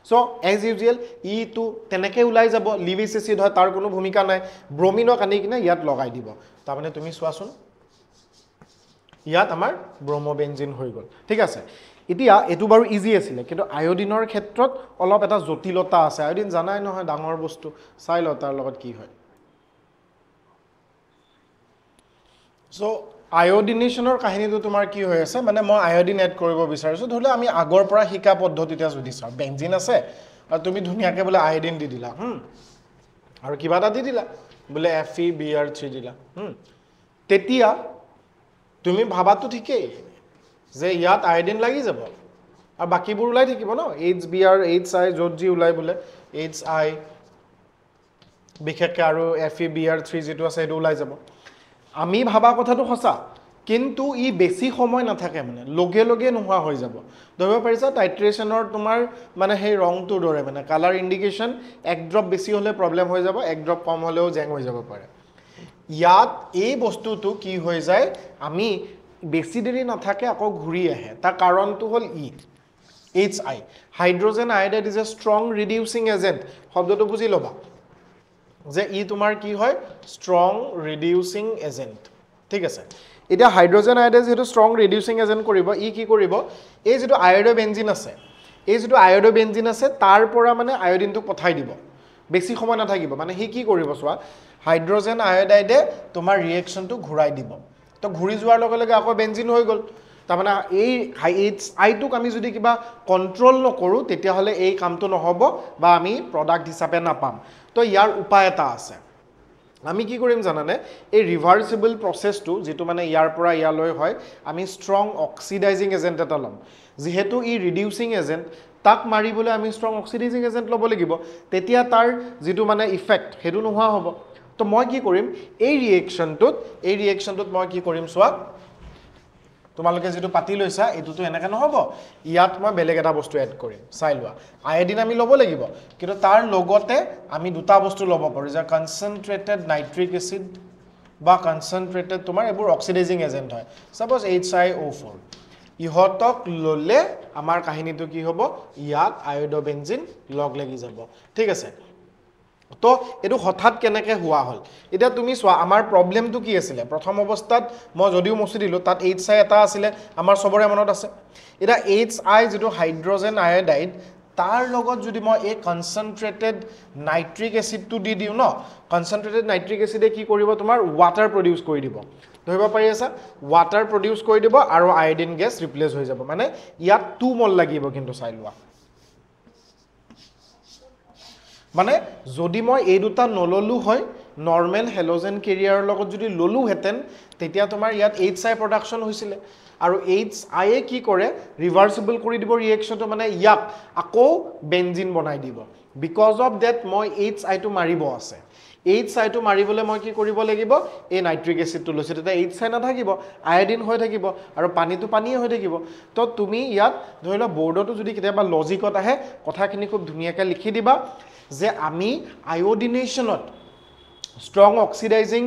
সো এজ ইউজুৱেল ই টু তেনেকে ওলাই যাব লিভিছ এসিড হয় তাৰ কোনো ভূমিকা নাই ব্ৰোমিনক আনি কিনে ইয়াত লগাই দিব তাৰ মানে তুমি চোৱাচোন ইয়াত আমাৰ ব্ৰোমোবেনজিন হৈ গল ঠিক আছে এতিয়া এটো বাৰু ইজি আছিল কিন্তু আয়োডিনৰ ক্ষেত্ৰত অলপ এটা জটিলতা আছে আয়োডিন জানাই নহয় ডাঙৰ বস্তু চাই ল তাৰ লগত কি হয় সো আয়োডিনেশনৰ কাহিনীটো তোমাৰ কি হৈ আছে মানে মই আয়োডিন এড কৰিব বিচাৰিছো ধৰিলে আমি আগৰ পৰা শিকা পদ্ধতিতে যদি চাও বেনজিন আছে আৰু তুমি ধুনিয়াকে বলে আয়োডিন দি দিলা আৰু কিবা এটা দি দিলা বলে FeBr3 দিলা তেতিয়া তুমি ভাবাটো ঠিকই যে ইয়াত আয়োডিন লাগি যাব আৰু বাকিবোৰ ওলাই থাকিব ন HBr HI যত জি ওলাই বলে HI বিশেষকৈ আৰু FeBr3 যেটো আছে এটো ওলাই যাব আমি ভাবা কথাটো সঁচা কিন্তু ই বেছি সময় নাথাকে মানে লগে লগে নোহোৱা হৈ যাব ধৰিব পাৰিছা টাইট্ৰেশনৰ তোমাৰ মানে সেই ৰংটো দৰে মানে কালাৰ ইন্ডিকেশন এক ড্ৰপ বেছি হলে প্ৰবলেম হৈ যাব এক ড্ৰপ কম হলেও জেং হৈ যাব পাৰে ইয়াত এই বস্তুটো কি হৈ যায় আমি বেছি দেৰি নাথাকে আকৌ ঘূৰি আহে তাৰ কাৰণটো হল HI hydrogen iodide is a strong reducing agent শব্দটো বুজি লবা যে ই তোমাৰ কি হয় ষ্ট্ৰং ৰিডিউসিং এজেন্ট ঠিক আছে এতিয়া হাইড্ৰোজেন আয়োডাইড যেটো ষ্ট্ৰং ৰিডিউসিং এজেন্ট কৰিব ই কি কৰিব এই যেটো আয়োডোবেনজিন আছে এই যেটো আয়োডোবেনজিন আছে তাৰ পৰা মানে আয়োডিনটো পঠাই দিব বেছি সময় নাথাকিব মানে হি কি কৰিব চোৱা হাইড্ৰোজেন আয়োডাইডে তোমাৰ ৰিএকচনটো ঘূৰাই দিব তো ঘূৰি যোৱাৰ লগে লগে আকৌ বেনজিন হৈ গ'ল তাৰমানে এই এইচআইটোক আমি যদি কিবা কন্ট্ৰোল নকৰো তেতিয়া হলে এই কামটো নহব বা আমি প্ৰডাক্ট হিচাপে নাপাম তো ইয়াৰ উপায় এটা আছে আমি কি কৰিম জানানে এই ৰিভাৰ্সিবল প্ৰসেসটো যেটো মানে ইয়াৰ পৰা ইয়ালৈ হয় আমি ষ্ট্ৰং অক্সিডাইজিং এজেন্ট এটা লম যেহেতু ই ৰিডিউসিং এজেন্ট তাক মাৰিবলৈ আমি ষ্ট্ৰং অক্সিডাইজিং এজেন্ট লব লাগিব তেতিয়া তাৰ যেটো মানে ইফেক্ট হেতু নোহোৱা হ'ব তো মই কি কৰিম এই ৰিএকচনটোত মই কি কৰিম সোৱা তোমালোকে যেটো পাতি লৈছা এটোটো এনেকা নহব ইয়াত মই বেলেগ এটা বস্তু এড কৰিম চাই লোৱা আয়োডিন আমি লব লাগিব কিন্তু তাৰ লগতে আমি দুটা বস্তু লব পাৰো যে কনসেন্ট্ৰেটেড নাইট্ৰিক এসিড বা কনসেন্ট্ৰেটেড তোমাৰ এবোৰ অক্সিডাইজিং এজেন্ট হয় সাপোজ HiO4 ইহতক ললে আমাৰ কাহিনীটো কি হ'ব ইয়াত আয়োডোবেনজিন লগ লাগি যাব ঠিক আছে তো এটো হঠাৎ কেনেকে হোৱা হল এটা তুমি সোৱা আমাৰ প্ৰবলেমটো কি আছিল প্ৰথম অৱস্থাত মই যদিও মুছি দিলো তাত HI এটা আছিল আমাৰ সবৰে মনত আছে এটা HI যেটো হাইড্ৰোজেন আয়োডাইড তাৰ লগত যদি মই এই কনসেন্ট্ৰেটেড নাইট্ৰিক এসিডটো দি দিও ন কনসেন্ট্ৰেটেড নাইট্ৰিক এসিডে কি কৰিব তোমাৰ ওয়াটাৰ প্ৰডিউস কৰি দিব ধৰিব পাৰি আছে ওয়াটাৰ প্ৰডিউস কৰি দিব আৰু আয়োডিন গেছ ৰিপ্লেস হৈ যাব মানে ইয়াত 2 মল লাগিব কিন্তু চাই লোৱা মানে যদি মই এই দুটা নললু হয় নৰমাল হেলোজেন কেৰিয়াৰৰ লগত যদি ললু হেতেন তেতিয়া তোমাৰ ইয়াত HI প্ৰডাকশন হৈছিল আৰু HI এ কি কৰে ৰিভাৰ্সিবল কৰি দিব ৰিএকচনটো মানে ইয়াক আকৌ বেনজিন বনাই দিব বিকজ অফ দ্যাট মই HI টো মাৰিব আছে HI টো মাৰিবলে মই কি কৰিব লাগিব এই নাইট্ৰিক এসিডটো লৈছে তেতিয়া HI নাথাকিব আয়োডিন হৈ থাকিব আৰু পানীটো পানীয়ে হৈ থাকিব তো তুমি ইয়াত ধৰিলা বোৰ্ডটো যদি কেতিয়াবা লজিকত আহে কথাখিনি খুব ধুনিয়াকৈ লিখি দিবা যে আমি আয়োডিনেশনত ষ্ট্ৰং অক্সিডাইজিং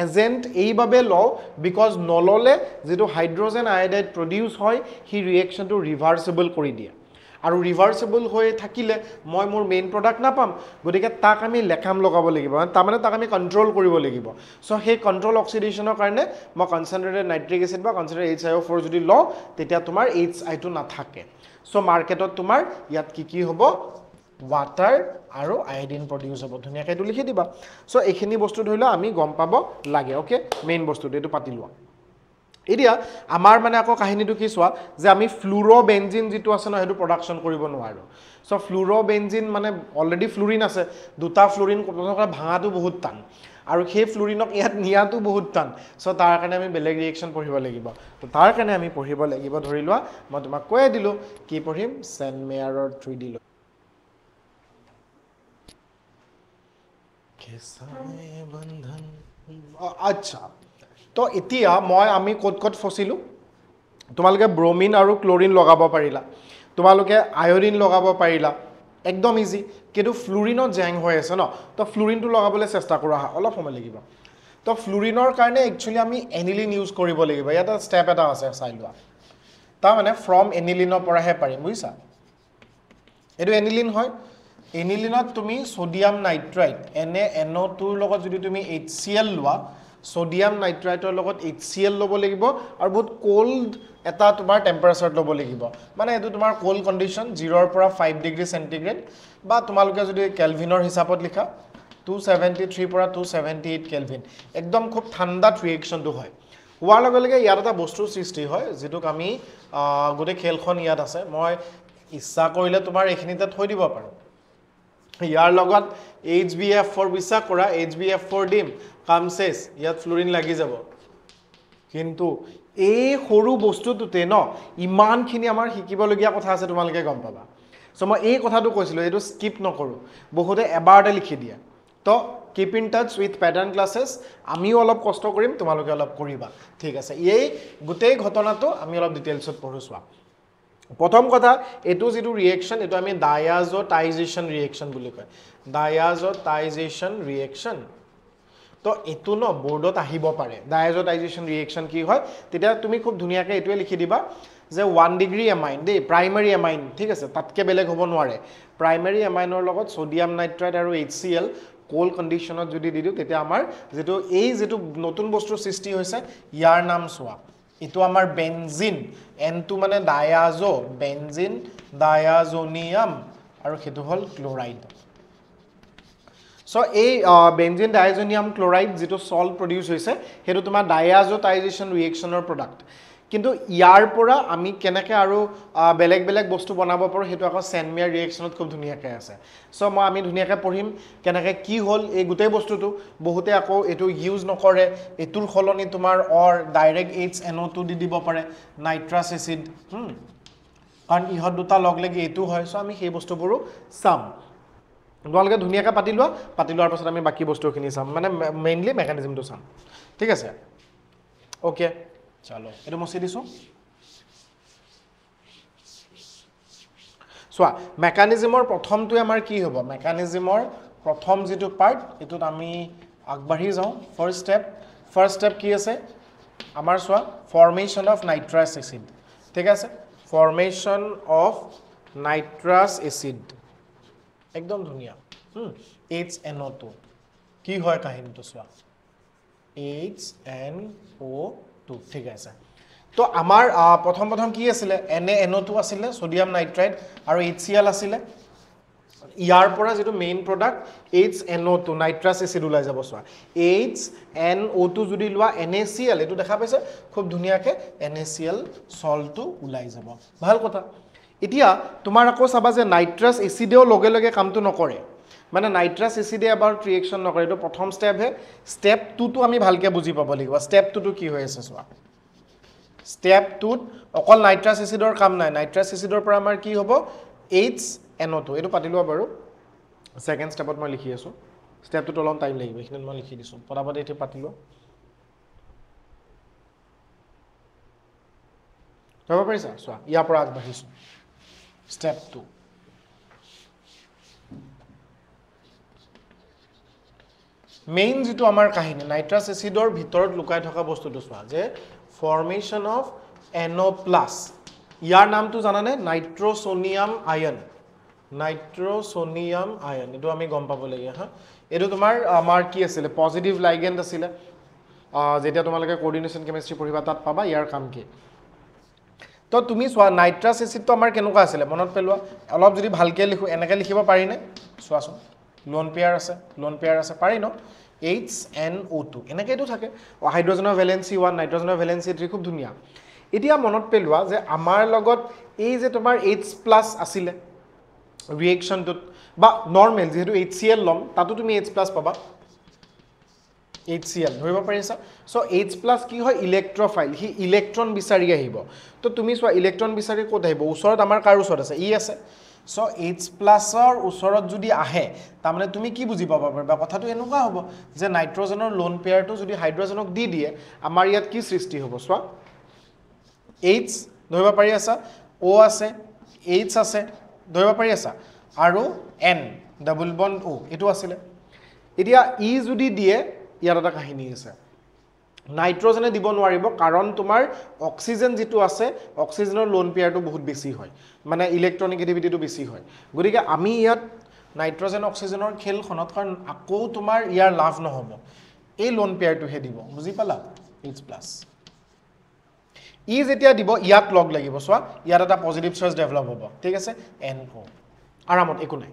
এজেন্ট এইভাবে লও বিকজ নললে যেটো হাইড্ৰোজেন আয়োডাইড প্ৰডিউস হয় হি ৰিএকচনটো ৰিভাৰ্সিবল কৰি দিয়ে আৰু ৰিভাৰ্সিবল হৈ থাকিলে মই মোৰ মেইন প্ৰডাক্ট নাপাম গতিকে তাক আমি লেখাম লগাব লাগিব তাৰমানে তাক আমি কন্ট্ৰোল কৰিব লাগিব সো সেই কন্ট্ৰোল অক্সিডেশনৰ কাৰণে মই কনসেন্ট্ৰেটেড নাইট্ৰিক এসিড বা কনসেন্ট্ৰেটেড HiO4 যদি ল তেতিয়া তোমাৰ HI টো নাথাকে সো মাৰ্কেটত তোমাৰ ইয়াত কি হ'ব water আৰু আয়োডিন প্ৰডিউস হ'ব ধুনিয়াকৈ এটো লিখি দিবা সো এইখিনি বস্তু ধৰিলা আমি গম পাব লাগে ওকে মেইন বস্তুটো এটো পাতি লোৱা এতিয়া আমাৰ মানে আকৌ কাহিনীটো কি সোৱা যে আমি ফ্লুৰোবেনজিন যেটো আছে ন হেতু প্ৰডাকশন কৰিব নোৱাৰো সো ফ্লুৰোবেনজিন মানে অলৰেডি ফ্লুৰিন আছে দুটা ফ্লুৰিন কোনকা ভাঙাটো বহুত টান আৰু সেই ফ্লুৰিনক ইয়াত নিয়াটো বহুত টান সো তাৰ কাৰণে আমি বেলেগ ৰিএকচন পঢ়িব লাগিব তো তাৰ কাৰণে আমি পঢ়িব লাগিব ধৰি লোৱা মই তোমাক কৈ দিলো কি পঢ়িম সেনমেয়াৰৰ 3D বন্ধন আচ্ছা তো এতিয়া মই আমি কত ফসিলো তোমালোকে ব্ৰোমিন আৰু ক্লোৰিন লগাব পাৰিলা তোমালোকে আয়োডিন লগাব পাৰিলা একদম ইজি কিন্তু ফ্লুৰিনত জেং হৈ আছে ন তো ফ্লুৰিনটো লগাবলৈ চেষ্টা কৰা অলপ সময় লাগিব তো ফ্লুৰিনৰ কাৰণে একচুয়ালি আমি এনিলিন ইউজ কৰিব লাগিব ইয়াত স্টেপ এটা আছে চাই লোৱা তা মানে ফ্ৰম এনিলিনৰ পৰাহে পাৰিম বুজিছা এটো এনিলিন হয় এনিলিনত তুমি সোডিয়াম নাইট্ৰাইট NaNO2 ৰ লগত যদি তুমি HCl লোৱা সোডিয়াম নাইট্ৰাইটৰ লগত HCl লব লাগিব আৰু বহুত কোল্ড এটা তোমাৰ টেম্পাৰেচাৰ লব লাগিব মানে এটো তোমাৰ কোল্ড কন্ডিশন 0 ৰ পৰা 5 ডিগ্ৰী সেন্টিগ্ৰেড বা তোমালোকে যদি কেলভিনৰ হিচাপত লিখা 273 পৰা 278 কেলভিন একদম খুব ঠাণ্ডা ৰিএকচনটো হয় হোৱাৰ লগে লগে ইয়াত এটা বস্তুৰ সৃষ্টি হয় যেটোক আমি গোটে খেলখন ইয়াত আছে মই ইচ্ছা কৰিলে তোমাৰ এইখিনিতে থৈ দিব পাৰো ইয়াৰ লগত HbF4 বিশ্বাস কৰা HbF4 দিম কাম শেষ ইয়াত ফ্লুৰিন লাগি যাব কিন্তু এই সৰু বস্তুটোতে ন ইমানখিনি আমাৰ শিকিবলগীয়া কথা আছে তোমালোকে গম পাবা সো মই এই কথাটো কৈছিলো এটো স্কিপ নকৰো বহুতে এবাৰতে লিখি দিয়া তো keep in touch with pattern classes আমিও অলপ কষ্ট কৰিম তোমালোকে অলপ কৰিবা ঠিক আছে এই গোটেই ঘটনাটো আমি অলপ ডিটেইলছত পঢ়ুছোৱা প্ৰথম কথা এটো যেটো ৰিএকচন এটো আমি ডায়াজোটাইজেশন ৰিএকচন বুলি কয় ডায়াজোটাইজেশন ৰিএকচন তো এটো ন বোৰ্ডত আহিব পাৰে ডায়াজোটাইজেশন ৰিএকচন কি হয় তেতিয়া তুমি খুব ধুনিয়াকৈ এটোৱে লিখি দিবা যে 1 ডিগ্ৰী এমাইন দে প্ৰাইমাৰী এমাইন ঠিক আছে তাতকে বেলেগ হ'ব নোৱাৰে প্ৰাইমাৰী এমাইনৰ লগত সোডিয়াম নাইট্ৰাইট আৰু HCl কোল্ড কণ্ডিশ্যনত যদি দি দিওঁ তেতিয়া আমাৰ যিটো নতুন বস্তুৰ সৃষ্টি হৈছে ইয়াৰ নাম চোৱা এইটো আমাৰ বেনজিন এনটো মানে ডায়াজো বেনজিন ডায়াজোনিয়াম আৰু সেইটো হ'ল ক্লোৰাইড সো এই বেনজিন ডায়াজোনিয়াম ক্লোৰাইড যেটো সল্ট প্ৰডিউস হৈছে হেতু তোমাৰ ডায়াজোটাইজেশন ৰিএকশনৰ প্ৰডাক্ট কিন্তু ইয়াৰ পৰা আমি কেনেকৈ আৰু বেলেগ বেলেগ বস্তু বনাব পাৰো হেতু আকৌ সেনমিয়াৰ ৰিএকশনত খুব ধুনিয়াকৈ আছে সো মই আমি ধুনিয়াকৈ পঢ়িম কেনেকৈ কি হ'ল এই গুটেই বস্তুটো বহুতে আকৌ এটো ইউজ নকৰে এতুৰ খলনি তোমাৰ অৰ ডাইৰেক্ট HNO2 দি দিব পাৰে নাইট্ৰাছ এসিড কাৰণ ইহত দুটা লগ লাগি এটো হয় সো আমি সেই বস্তুবোৰো চাম তোমালোকে ধুনিয়াকৈ পাতি লোৱাৰ পাছত আমি বাকি বস্তুখিনি চাম মানে মেইনলি মেকানিজমটো চাম ঠিক আছে ওকে চলো এটো মছি দিছো সোয়া মেকানিজমৰ প্ৰথমটো আমাৰ কি হ'ব মেকানিজমৰ প্ৰথম যেটো পাৰ্ট এটোত আমি আগবাঢ়ি যাওঁ ফাৰ্স্ট স্টেপ কি আছে আমাৰ সোয়া ফৰ্মেশন অফ নাইট্ৰাছ এসিড ঠিক আছে ফৰ্মেশন অফ নাইট্ৰাছ এসিড একদম ধুনিয়া HNO2 কি হয় কাহিনীটো সোয়া HNO2 ঠিক আছে তো আমাৰ প্ৰথম কি আছিল NaNO2 আছিল সোডিয়াম নাইট্ৰাইড আৰু HCl আছিল ইয়াৰ পৰা যেটো main product HNO2 nitrous acid ওলাই যাব সোয়া HNO2 যদি লোৱা NaCl এটো দেখা পাইছে খুব ধুনিয়াকৈ NaCl সল্টটো ওলাই যাব ভাল কথা এতিয়া তোমাৰ আকৌ চাবা যে নাইট্ৰাছ এসিডেও লগে লগে কামটো নকৰে মানে নাইট্ৰাছ এসিডে এবাউট ৰিএকশন নকৰে এটো প্ৰথম স্টেপ হে স্টেপ 2 টো আমি ভালকে বুজি পাব লাগিব স্টেপ 2 টো কি হৈ আছে সোয়া স্টেপ 2 অকল নাইট্ৰাছ এসিডৰ কাম নাই নাইট্ৰাছ এসিডৰ পৰা আমাৰ কি হ'ব HNO2 এটো পাতি লোৱা বাৰু সেকেন্ড স্টেপত মই লিখি আছো স্টেপ 2 টো অলপ টাইম লাগিব এখিনত মই লিখি দিছো পৰাপতে এটো পাতি লোৱা যাব পাৰিছা সোয়া ইয়াৰ পৰা আগবাঢ়িছো স্টেপ 2 মেইন যেটো আমাৰ কাহিনী নাইট্ৰাছ এসিডৰ ভিতৰত লুকাই থকা বস্তুটো সোয়া যে ফৰ্মেশন অফ NO+ ইয়াৰ নামটো জানানে নাইট্ৰোসোনিয়াম আয়ন এটো আমি গম পাব লাগে হা এটো তোমাৰ আমাৰ কি আছিল পজিটিভ লাইগেন্ড আছিল যেতিয়া তোমালোকে কোঅৰ্ডিনেশন কেমিষ্ট্ৰি পঢ়িবা তাত পাবা ইয়াৰ কাম কি তো তুমি সোয়া নাইট্ৰাছ এসিডটো আমাৰ কেনেকুৱা আছিল মনত পেলোৱা অলপ যদি ভালকে লিখো এনেকৈ লিখিব পাৰি নে সোৱাচোন লোন পেয়াৰ আছে পাৰি ন HNO2 এনেকেইটো থাকে হাইড্ৰোজেনৰ ভ্যালেন্সি 1 নাইট্ৰোজেনৰ ভ্যালেন্সি 3 খুব ধুনিয়া এতিয়া মনত পেলোৱা যে আমাৰ লগত এই যে তোমাৰ H+ আছিল ৰিএকশনটোত বা নৰমাল যেহেতু HCl লম তাতো তুমি H+ পাবা HCl ধৰিব পাৰিছা সো H+ কি হয় ইলেক্ট্ৰোফাইল হি ইলেক্ট্ৰন বিচাৰি আহিব তো তুমি সোৱা ইলেক্ট্ৰন বিচাৰি ক'ত আহিব ওচৰত আমাৰ কাৰ ওচৰত আছে ই আছে সো H+ ওচৰত যদি আহে তাৰমানে তুমি কি বুজি পাবা পাৰিবা কথাটো এনেকুৱা হ'ব যে নাইট্ৰোজেনৰ লোন পেয়াৰটো যদি হাইড্ৰোজেনক দি দিয়ে আমাৰ ইয়াত কি সৃষ্টি হ'ব সোৱা H ধৰিব পাৰি আছা O আছে H আছে ধৰিব পাৰি আছা আৰু N ডাবল বন্ড O এটো আছিল এতিয়া ই যদি দিয়ে ইয়াৰ এটা কাহিনী আছে নাইট্ৰোজেনে দিব নোৱাৰিব কাৰণ তোমাৰ অক্সিজেন যেটো আছে অক্সিজেনৰ লোন পেয়াৰটো বহুত বেছি হয় মানে ইলেক্ট্ৰনিগেটিভিটিটো বেছি হয় গতিকে আমি ইয়াত নাইট্ৰোজেন অক্সিজেনৰ খেলখনত কাৰণ আকৌ তোমাৰ ইয়াৰ লাভ নহব এই লোন পেয়াৰটো হে দিব বুজি পালা H+ ই যেতিয়া দিব ইয়াত লগ লাগিব সোৱা ইয়াত এটা পজিটিভ চাৰ্জ ডেভেলপ হ'ব ঠিক আছে NO আৰামত একো নাই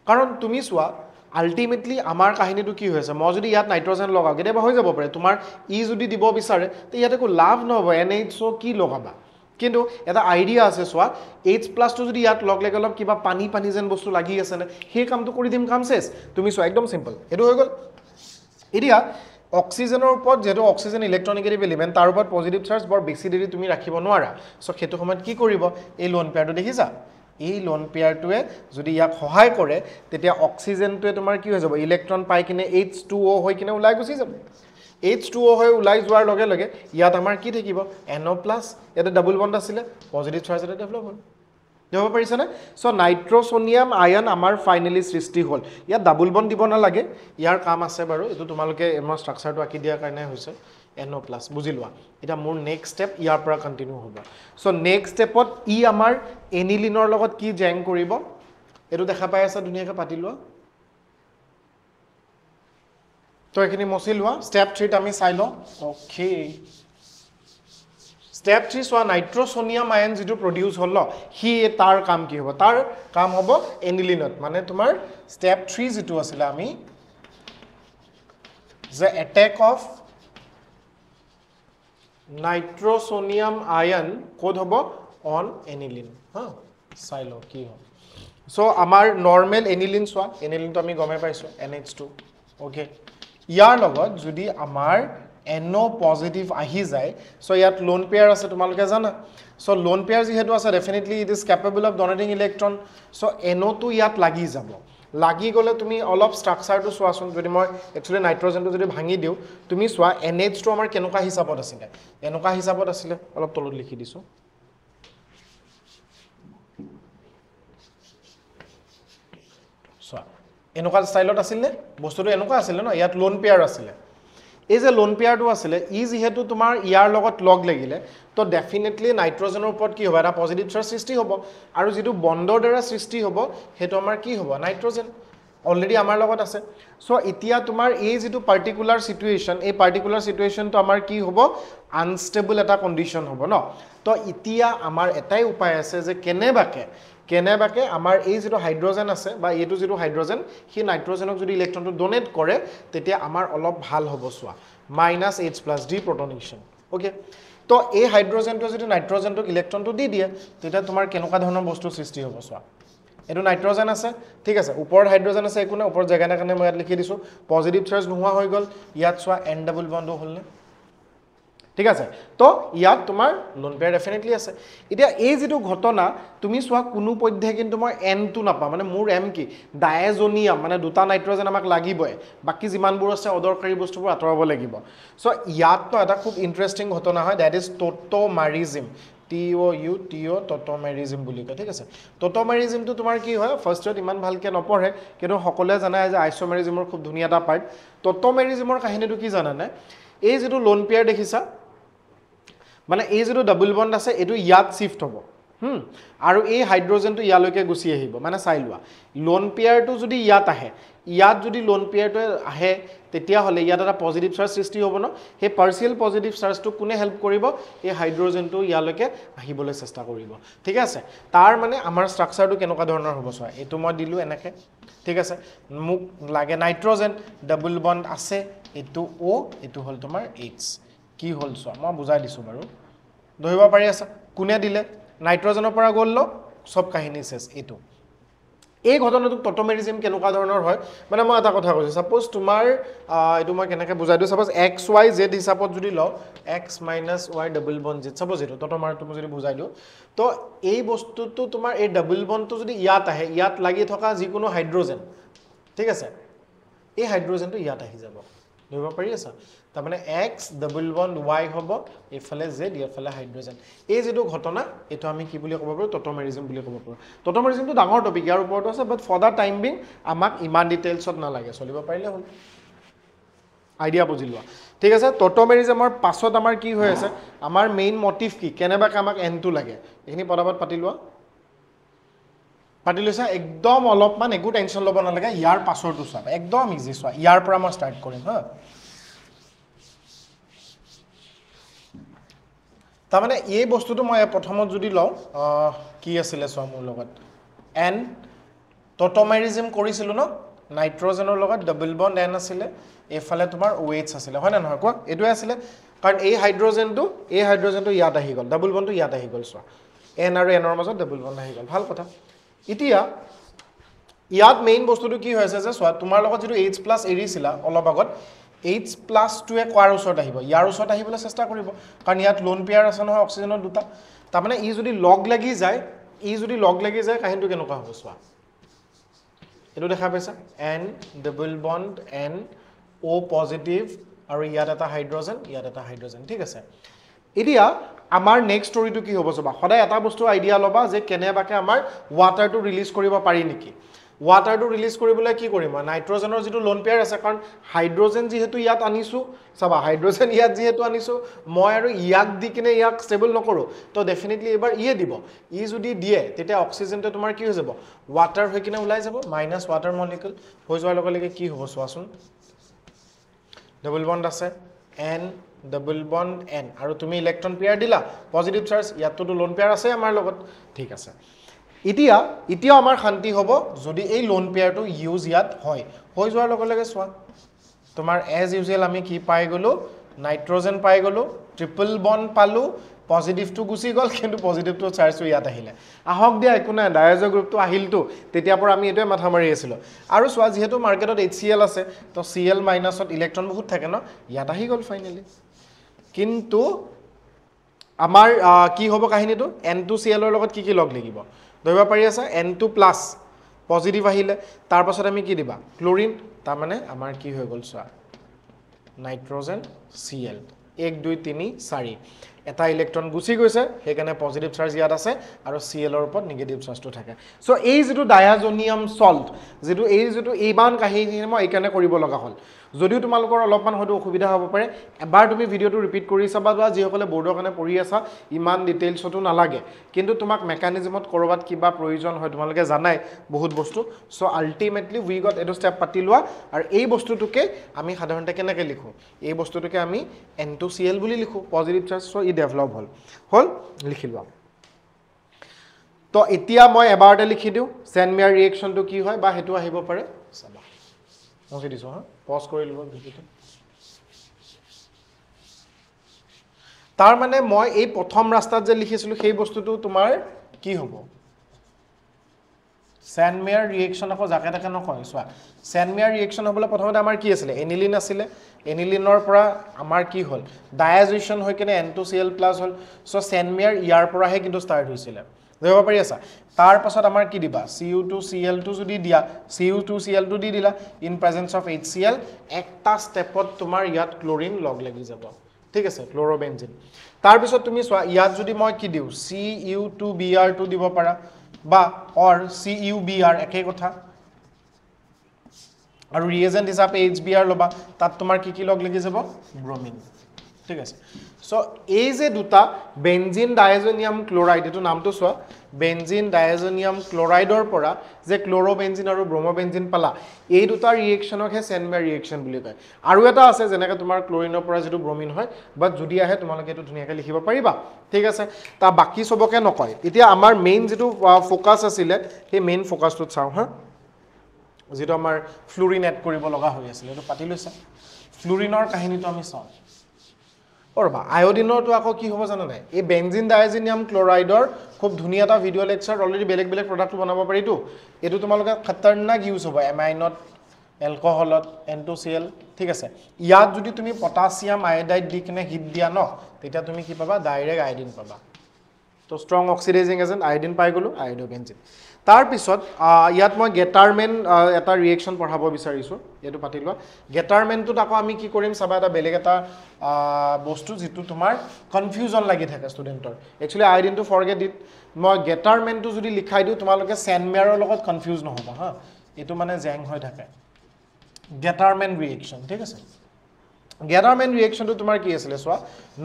কাৰণ তুমি সোৱা আলটিমেটলি আমাৰ কাহিনীটো কি হৈছে মই যদি ইয়াত নাইট্ৰোজেন লগাও কেতিয়াবা হৈ যাব পাৰে তোমাৰ ই যদি দিব বিচাৰে তে ইয়াতে কো লাভ নহব NHO কি লগাবা কিন্তু এটা আইডিয়া আছে সোৱা H+ টো যদি ইয়াত লগ লাগে অলপ কিবা পানী যেন বস্তু লাগি আছে নে সেই কামটো কৰি দিম কাম শেষ তুমি সোৱা একদম সিম্পল এটো হৈ গল এতিয়া অক্সিজেনৰ ওপৰত যেটো অক্সিজেন ইলেক্ট্ৰনিগেটিভ এলিমেন্ট তাৰ ওপৰত পজিটিভ চাৰ্জ বৰ বেছি দেৰি তুমি ৰাখিব নোৱাৰা সো হেতু সময়ত কি কৰিব এই লোন পেয়াৰটো দেখিছা এই লোন পেয়াৰটোৱে যদি ইয়াক সহায় কৰে তেতিয়া অক্সিজেনটোৱে তোমাৰ কি হৈ যাব ইলেক্ট্ৰন পাই কিনে H2O হৈ কিনে ওলাই গুচি যাব H2O হৈ ওলাই যোৱাৰ লগে লগে ইয়াত আমাৰ কি থাকিব NO+ এটা ডাবল বন্ড আছিল পজিটিভ চাৰ্জ এটা ডেভেলপ হ'ল যাব পাৰিছে না সো নাইট্ৰোসোনিয়াম আয়ন আমাৰ ফাইনালি সৃষ্টি হ'ল ইয়া ডাবল বন্ড দিব না লাগে ইয়াৰ কাম আছে বাৰু এটো তোমালোকে এমৰ ষ্ট্ৰাকচাৰটো আকি দিয়া কাৰণে হৈছে NO+ বুজি লোৱা এটা মোৰ নেক্সট স্টেপ ইয়াৰ পৰা কন্টিনিউ হ'ব সো নেক্সট স্টেপত ই আমাৰ এনিলিনৰ লগত কি জেং কৰিব এটো দেখা পাই আছে ধুনিয়াকৈ পাতি লোৱা তো এখিনি মচি লোৱা স্টেপ 3 ত আমি চাই লওঁ ওকে স্টেপ 3 সোয়া নাইট্ৰোসোনিয়াম আয়ন যেটো প্ৰডিউস হল হি তাৰ কাম কি হ'ব তাৰ কাম হ'ব এনিলিনত মানে তোমাৰ স্টেপ 3 যেটো আছিল আমি the attack of nitrosonium ion ক'ত হ'ব on aniline হা চাই লওঁ কি হ'ব সো আমাৰ নৰমাল এনিলিন সোয়া এনিলিন তো আমি গমে পাইছো NH2 ওকে ইয়াৰ লগত যদি আমাৰ NO পজিটিভ আহি যায় সো ইয়াত লোন পেয়াৰ আছে তোমালোকে জানা সো লোন পেয়াৰ যেহেতু আছে definitely it is capable of donating electron so NO তো ইয়াত লাগি যাব লাগি গলে তুমি অলপ স্ট্ৰাকচাৰটো চোৱাচোন যদি মই একচুয়ালি নাইট্ৰজেনটো যদি ভাঙি দিও তুমি চোৱা NH2 আমাৰ কেনেকুৱা হিচাপত আছিল এনেকুৱা হিচাপত আছিল অলপ তলত লিখি দিছো এনেকুৱা স্টাইলত আছিল নে বস্তুটো এনেকুৱা আছিল ন ইয়াত লোন পেয়াৰ আছিল এই যে লোন পেয়াৰটো আছিল ই যেহেতু তোমাৰ ইয়াৰ লগত লগ লাগিলে তো ডেফিনেটলি নাইট্ৰজেনৰ ওপৰত কি হ'ব এটা পজিটিভ চাৰ্জ সৃষ্টি হ'ব আৰু যেটো বণ্ডৰ দ্বাৰা সৃষ্টি হ'ব হেতু আমাৰ কি হ'ব নাইট্ৰজেন অলৰেডি আমাৰ লগত আছে সো এতিয়া তোমাৰ এই যেটো পাৰ্টিকুলাৰ সিচুৱেচন এই পাৰ্টিকুলাৰ সিচুৱেচনটো আমাৰ কি হ'ব আনষ্টেবল এটা কন্ডিশন হ'ব ন তো এতিয়া আমাৰ এটাই উপায় আছে যে কেনেবাকে আমাৰ এই যেটো হাইড্ৰোজেন আছে বা এইটো যেটো হাইড্ৰোজেন হি নাইট্ৰজেনক যদি ইলেক্ট্ৰনটো ডোনেট কৰে তেতিয়া আমাৰ অলপ ভাল হ'ব সোয়া -H+D প্ৰটনেশন ওকে তো এই হাইড্ৰোজেনটো যদি নাইট্ৰজেনটোক ইলেক্ট্ৰনটো দি দিয়ে তেতিয়া তোমাৰ কেনেকুৱা ধৰণৰ বস্তু সৃষ্টি হ'ব সোয়া এটো নাইট্ৰজেন আছে ঠিক আছে ওপৰত হাইড্ৰোজেন আছে একো না ওপৰত জায়গা না কাৰণে মই ইয়াত লিখি দিছো পজিটিভ চাৰ্জ নোহোৱা হৈ গল ইয়াত সোয়া N ডাবল বন্ড হলনে ঠিক আছে তো ইয়াত তোমাৰ লোন পেয়াৰ ডেফিনেটলি আছে এতিয়া এই যেটো ঘটনা তুমি সোয়া কোনো পধ্যে কিন্তু মই N টো নাপা মানে মোৰ M কি ডায়াজোনিয়াম মানে দুটা নাইট্ৰজেন আমাক লাগিবই বাকি যিমানবোৰ আছে অদৰকাৰী বস্তুবোৰ আতৰাব লাগিব সো ইয়াত তো এটা খুব ইন্টাৰেষ্টিং ঘটনা হয় দ্যাট ইজ টটোমেৰিজম TO টটোমেৰিজম বুলি কয় ঠিক আছে টটোমেৰিজমটো তোমাৰ কি হয় ফাৰ্ষ্টত ইমান ভালকে নপঢ়ে কিন্তু সকলোৱে জানে যে আইসোমেৰিজমৰ খুব ধুনীয়া এটা পাৰ্ট টটোমেৰিজমৰ কাহিনীটো কি জানানে এই যেটো লোন পেয়াৰ দেখিছা মানে এই যেটো ডাবল বন্ড আছে এটো ইয়াত শিফট হ'ব আৰু এই হাইড্ৰোজেনটো ইয়ালৈকে গুছি আহিব মানে চাই লোৱা লোন পেয়াৰটো যদি ইয়াত আহে ইয়াত যদি লোন পেয়াৰটো আহে তেতিয়া হলে ইয়াত এটা পজিটিভ চাৰ্জ সৃষ্টি হ'ব ন হে পাৰ্শিয়াল পজিটিভ চাৰ্জটো কোনে হেল্প কৰিব এই হাইড্ৰোজেনটো ইয়ালৈকে আহিবলৈ চেষ্টা কৰিব ঠিক আছে তাৰ মানে আমাৰ স্ট্ৰাকচাৰটো কেনেকুৱা ধৰণৰ হ'ব চোৱা এটো মই দিলো এনেকে ঠিক আছে মোক লাগে নাইট্ৰজেন ডাবল বন্ড আছে এটো O এটো হল তোমাৰ H কি হল চোৱা মই বুজাই দিছো বাৰু ধৰিব পাৰি আছে কোনে দিলে নাইট্ৰজেনৰ পৰা গ'ল সব কাহিনী শেষ এটো এই ঘটনাটো টটোমেৰিজম কেনেকুৱা ধৰণৰ হয় মানে মই এটা কথা কৈছো সাপোজ তোমাৰ এটো মই কেনেকৈ বুজাই দিও সাপোজ XYZ হিচাপত যদি লও X - Y double bond Z suppose এটো টটোমাৰটো যদি বুজাই দিও তো এই বস্তুটো তোমাৰ এই ডাবল বন্ডটো যদি ইয়াত আহে ইয়াত লাগি থকা যিকোনো হাইড্ৰোজেন ঠিক আছে এই হাইড্ৰোজেনটো ইয়াত আহি যাব ধৰিব পাৰি আছে তাৰ মানে X ডাবল বন্ড Y হ'ব এফালে Z এফালে হাইড্ৰোজেন এই যেটো ঘটনা এটো আমি কি বুলি ক'ব পাৰো টটোমেৰিজম বুলি ক'ব পাৰো টটোমেৰিজমটো ডাঙৰ টপিক ইয়াৰ ওপৰত আছে বাট ফৰ দা টাইম বিং আমাক ইমান ডিটেইলছত নালাগে চলিব পাৰিলে হ'ল আইডিয়া বুজি লোৱা ঠিক আছে টটোমেৰিজমৰ পাছত আমাৰ কি হৈ আছে আমাৰ মেইন মোটিভ কি কেনেবাকে আমাক N2 লাগে এখিনি পৰাবত পাতি লোৱা পাতি লৈছা একদম অলপমান একো টেনচন ল'ব নালাগে ইয়াৰ পাছৰটো চাব একদম ইজি চোৱা ইয়াৰ পৰা মই ষ্টাৰ্ট কৰিম হা তাৰ মানে এই বস্তুটো মই প্ৰথমত যদি লও কি আছিল চোৱা মোৰ লগত N টটোমেৰিজম কৰিছিল ন নাইট্ৰজেনৰ লগত ডাবল বন্ড N আছিল এফালে তোমাৰ OH আছিল হয় না নহয় কোৱা এটোই আছিল কাৰণ এই হাইড্ৰোজেনটো ইয়াত আহি গল ডাবল বন্ডটো ইয়াত আহি গল চোৱা N আৰু N ৰ মাজত ডাবল বন্ড আহি গল ভাল কথা এতিয়া ইয়াত মেইন বস্তুটো কি হৈছে যে চোৱা তোমাৰ লগত যেটো H+ এৰিছিলা অলপ আগত H+ টোৱে কোৱাৰ ওচৰত আহিব ইয়াৰ ওচৰত আহিবলৈ চেষ্টা কৰিব কাৰণ ইয়াত লোন পেয়াৰ আছে নহয় অক্সিজেনৰ দুটা তাৰ মানে ই যদি লগ লাগি যায় কাহিনীটো কেনেকুৱা হ'ব চোৱা এটো দেখা পাইছা N double bond N O positive আৰু ইয়াত এটা হাইড্ৰোজেন ঠিক আছে এতিয়া আমাৰ নেক্সট ষ্টৰীটো কি হ'ব চবা সদায় এটা বস্তু আইডিয়া লবা যে কেনেবাকে আমাৰ ওয়াটাৰটো ৰিলিজ কৰিব পাৰি নেকি ওয়াটাৰটো ৰিলিজ কৰিবলৈ কি কৰিম নাইট্ৰজেনৰ যেটো লোন পেয়াৰ আছে কাৰণ হাইড্ৰোজেন যেহেতু ইয়াত আনিছো চাবা হাইড্ৰোজেন ইয়াত যেহেতু আনিছো মই আৰু ইয়াক দি কিনে ইয়াক ষ্টেবল নকৰো তো ডেফিনেটলি এবাৰ ইয়ে দিব ই যদি দিয়ে তেতিয়া অক্সিজেনটো তোমাৰ কি হৈ যাব ওয়াটাৰ হৈ কিনে ওলাই যাব মাইনাস ওয়াটাৰ মলিকিউল হৈ যোৱাৰ লগে লগে কি হ'ব চোৱাচোন ডাবল বন্ড আছে n ডাবল বন্ড n আৰু তুমি ইলেক্ট্ৰন পেয়াৰ দিলা পজিটিভ চাৰ্জ ইয়াতটো লোন পেয়াৰ আছে আমাৰ লগত ঠিক আছে এতিয়া আমাৰ শান্তি হ'ব যদি এই লোন পেয়াৰটো ইউজ ইয়াত হয় হৈ যোৱাৰ লগে লগে চোৱা তোমাৰ এজ ইউজুৱেল আমি কি পাই গলো নাইট্ৰজেন পাই গলো ট্ৰিপল বন্ড পালো পজিটিভটো গুচি গল কিন্তু পজিটিভটো চাৰ্জটো ইয়াত আহিলে আহক দিয়া একো নাই ডায়াজৰ গ্ৰুপটো আহিলটো তেতিয়া পৰা আমি এটোৱে মাথা মাৰি আছিলো আৰু চোৱা যেহেতু মাৰ্কেটত HCl আছে তো Cl মাইনাছত ইলেক্ট্ৰন বহুত থাকে ন ইয়াত আহি গল ফাইনালি কিন্তু আমাৰ কি হ'ব কাহিনীটো N2Cl ৰ লগত কি লগ লাগিব ধৰিব পাৰি আছে N2+ পজিটিভ আহিলে তাৰ পাছত আমি কি দিবা ক্লোৰিন তাৰ মানে আমাৰ কি হৈ গল চোৱা নাইট্ৰজেন Cl 1 2 3 4 এটা ইলেক্ট্ৰন গুচি গৈছে হেকানে পজিটিভ চাৰ্জ ইয়াত আছে আৰু Cl ৰ ওপৰত নেগেটিভ চাৰ্জটো থাকে সো এই যেটো ডায়াজোনিয়াম সল্ট যেটো এইবান কাহিনী মই এইকাৰণে কৰিব লগা হল যদিও তোমালোকৰ অলপমান হয়তো অসুবিধা হ'ব পাৰে এবাৰ তুমি ভিডিওটো ৰিপিট কৰি চাবা বা যিসকলে বোৰ্ডৰ কাৰণে পঢ়ি আছা ইমান ডিটেইলছটো নালাগে কিন্তু তোমাক মেকানিজমত কৰবাত কিবা প্ৰয়োজন হয় তোমালোকে জানাই বহুত বস্তু সো আলটিমেটলি উই গট এটো স্টেপ পাতি লোৱা আৰু এই বস্তুটোকে আমি সাধাৰণতে কেনেকৈ লিখো এই বস্তুটোকে আমি N2Cl বুলি লিখো পজিটিভ চাৰ্জ সো ই ডেভেলপ হল লিখি লোৱা তো এতিয়া মই এবাৰতে লিখি দিও চেনমিয়াৰ ৰিএকচনটো কি হয় বা হেতু আহিব পাৰে চাবা মই দিছো হা পজ কৰি লব ভিডিওটো তাৰ মানে মই এই প্ৰথম ৰাস্তাত যে লিখিছিলো সেই বস্তুটো তোমাৰ কি হ'ব চেনমিয়াৰ ৰিএকচন আকৌ জাকে তাকে নকয় চোৱা চেনমিয়াৰ ৰিএকচন হ'বলৈ প্ৰথমতে আমাৰ কি আছিল এনিলিন আছিল এনিলিনৰ পৰা আমাৰ কি হ'ল ডায়াজেশন হৈ কেনে N2Cl+ হ'ল সো চেনমিয়াৰ ইয়াৰ পৰাহে কিন্তু ষ্টাৰ্ট হৈছিল দেখিব পাৰি আছা তাৰ পাছত আমাৰ কি দিবা Cu2Cl2 যদি দিয়া Cu2Cl2 দি দিলা ইন প্ৰেজেন্স অফ HCl একটা স্টেপত তোমাৰ ইয়াত ক্লোৰিন লগ লাগি যাব ঠিক আছে ক্লোৰোবেনজিন তাৰ পিছত তুমি চোৱা ইয়াত যদি মই কি দিও Cu2Br2 দিব পাৰা বা অৰ CuBr একে কথা আৰু ৰিএজেন্ট হিচাপে HBr লবা তাত তোমাৰ কি লগ লাগি যাব ব্ৰোমিন ঠিক আছে সো এই যে দুটা বেনজিন ডায়াজোনিয়াম ক্লোৰাইড এটো নামটো চোৱা বেনজিন ডায়াজোনিয়াম ক্লোৰাইডৰ পৰা যে ক্লোৰোবেনজিন আৰু ব্ৰোমোবেনজিন পালা এই দুটা ৰিএকচনক হে চেনমিয়াৰ ৰিএকচন বুলি কয় আৰু এটা আছে যেনেকৈ তোমাৰ ক্লোৰিনৰ পৰা যেটো ব্ৰোমিন হয় বাট যদি আহে তোমালোকে এটো ধুনিয়াকৈ লিখিব পাৰিবা ঠিক আছে তা বাকি সবকে নকয় এতিয়া আমাৰ মেইন যেটো ফোকাস আছিল সেই মেইন ফোকাসটো চাও হা যেটো আমাৰ ফ্লুৰিন এড কৰিব লগা হৈ আছিল এটো পাতি লৈছা ফ্লুৰিনৰ কাহিনীটো আমি চাও অৰবা আয়োডিনৰটো আকৌ কি হ'ব জানা নাই এই বেনজিন ডায়াজোনিয়াম ক্লোৰাইডৰ খুব ধুনিয়া এটা ভিডিও লেকচাৰ অলৰেডি বেলেগ প্ৰডাক্ট বনাব পাৰিটো এটো তোমালোকে খতৰনাক ইউজ হ'ব এমাইনত এলকহলত N2Cl ঠিক আছে ইয়াত যদি তুমি পটাছিয়াম আয়োডাইড দি কিনে হিট দিয়া ন তেতিয়া তুমি কি পাবা ডাইৰেক্ট আয়োডিন পাবা তো ষ্ট্ৰং অক্সিডাইজিং এজেন্ট আয়োডিন পাই গলো আয়োডোবেনজিন তাৰ পিছত ইয়াত মই গেটাৰমেন এটা ৰিএকচন পঢ়াব বিচাৰিছো এটো পাতি লোৱা গেটাৰমেনটোত আকৌ আমি কি কৰিম চাবা এটা বেলেগ এটা বস্তু যেটো তোমাৰ কনফিউজন লাগি থাকে ষ্টুডেন্টৰ একচুয়ালি আয়োডিনটো ফৰগেট ইট মই গেটাৰমেনটো যদি লিখাই দিও তোমালোকে চেনমিয়াৰৰ লগত কনফিউজ নহবা হা এটো মানে জেং হৈ থাকে গেটাৰমেন ৰিএকচন ঠিক আছে গেটাৰমেন ৰিএকচনটো তোমাৰ কি আছিল সোৱা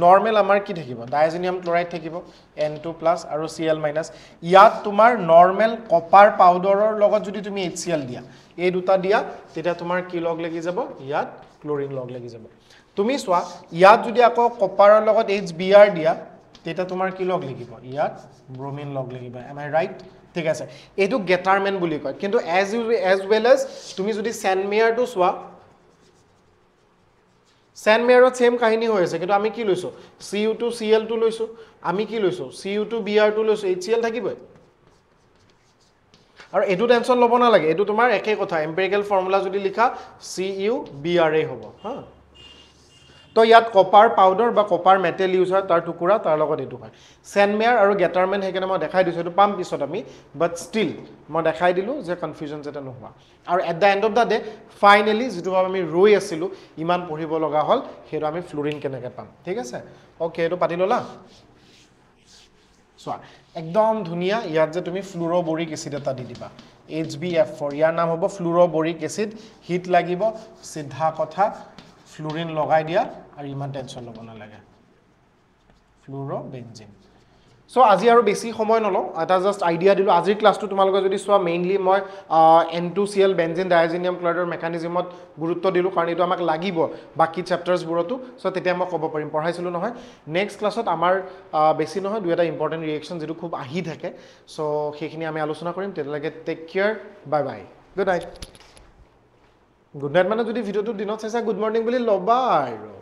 নৰমাল আমাৰ কি থাকিব ডায়াজোনিয়াম ক্লোৰাইড থাকিব N2+ আৰু Cl- ইয়াত তোমাৰ নৰমাল কপাৰ পাউডাৰৰ লগত যদি তুমি HCl দিয়া এই দুটা দিয়া তেতিয়া তোমাৰ কি লগ লাগি যাব ইয়াত ক্লোৰিন লগ লাগি যাব তুমি সোৱা ইয়াত যদি আকৌ কপাৰৰ লগত HBr দিয়া তেতিয়া তোমাৰ কি লগ লাগিব ইয়াত ব্ৰোমিন লগ লাগিব এম আই ৰাইট ঠিক আছে এটো গেটাৰমেন বুলি কয় কিন্তু এজ ওয়েল এজ তুমি যদি চেনমিয়াৰটো সোৱা চেনমিয়াৰত সেম কাহিনী হৈ আছে কিন্তু আমি কি লৈছো Cu2Cl2 লৈছো আমি কি লৈছো Cu2Br2 লৈছো HCl থাকিবই আৰু এটো টেনচন লব না লাগে এটো তোমাৰ একে কথা এম্পিৰিক্যাল ফৰ্মুলা যদি লিখা CuBr হ'ব হা তো ইয়াত কপাৰ পাউডাৰ বা কপাৰ মেটেল ইউজ হয় তাৰ টুকুৰা তাৰ লগত এটো হয় চেনমিয়াৰ আৰু গেটাৰমেন হেকেনে মই দেখাই দিছো এটো পাম পিছত আমি বাট ষ্টিল মই দেখাই দিলো যে কনফিউজন যেটা নোহোৱা আৰু at the end of the day finally যেটো আমি ৰৈ আছিলো ইমান পঢ়িব লগা হল হেটো আমি ফ্লুৰিন কেনেকৈ পাম ঠিক আছে ওকে এটো পাতি ললা সোৱা একদম ধুনিয়া ইয়াত যে তুমি ফ্লুৰোবোৰিক এসিড এটা দি দিবা HbF4 ইয়াৰ নাম হ'ব ফ্লুৰোবোৰিক এসিড হিট লাগিব সিধা কথা ফ্লুৰিন লগাই দিয়া আৰু ইমান টেনচন লব না লাগে ফ্লুৰোবেনজিন চ' আজি আৰু বেছি সময় নলওঁ এটা জাষ্ট আইডিয়া দিলোঁ আজিৰ ক্লাছটো তোমালোকে যদি চোৱা মেইনলি মই N2Cl বেনজিন ডায়াজিনিয়াম ক্লৰাইডৰ মেকানিজমত গুৰুত্ব দিলোঁ কাৰণ এইটো আমাক লাগিব বাকী চেপ্টাৰ্ছবোৰতো চ' তেতিয়া মই ক'ব পাৰিম পঢ়াইছিলোঁ নহয় নেক্সট ক্লাছত আমাৰ বেছি নহয় দুই এটা ইম্পৰ্টেণ্ট ৰিয়েকশ্যন যিটো খুব আহি থাকে চ' সেইখিনি আমি আলোচনা কৰিম তেতিয়ালৈকে take care bye bye good night good night মানে যদি ভিডিঅ'টো দিনত চাইছা গুড মৰ্ণিং বুলি ল'বা আৰু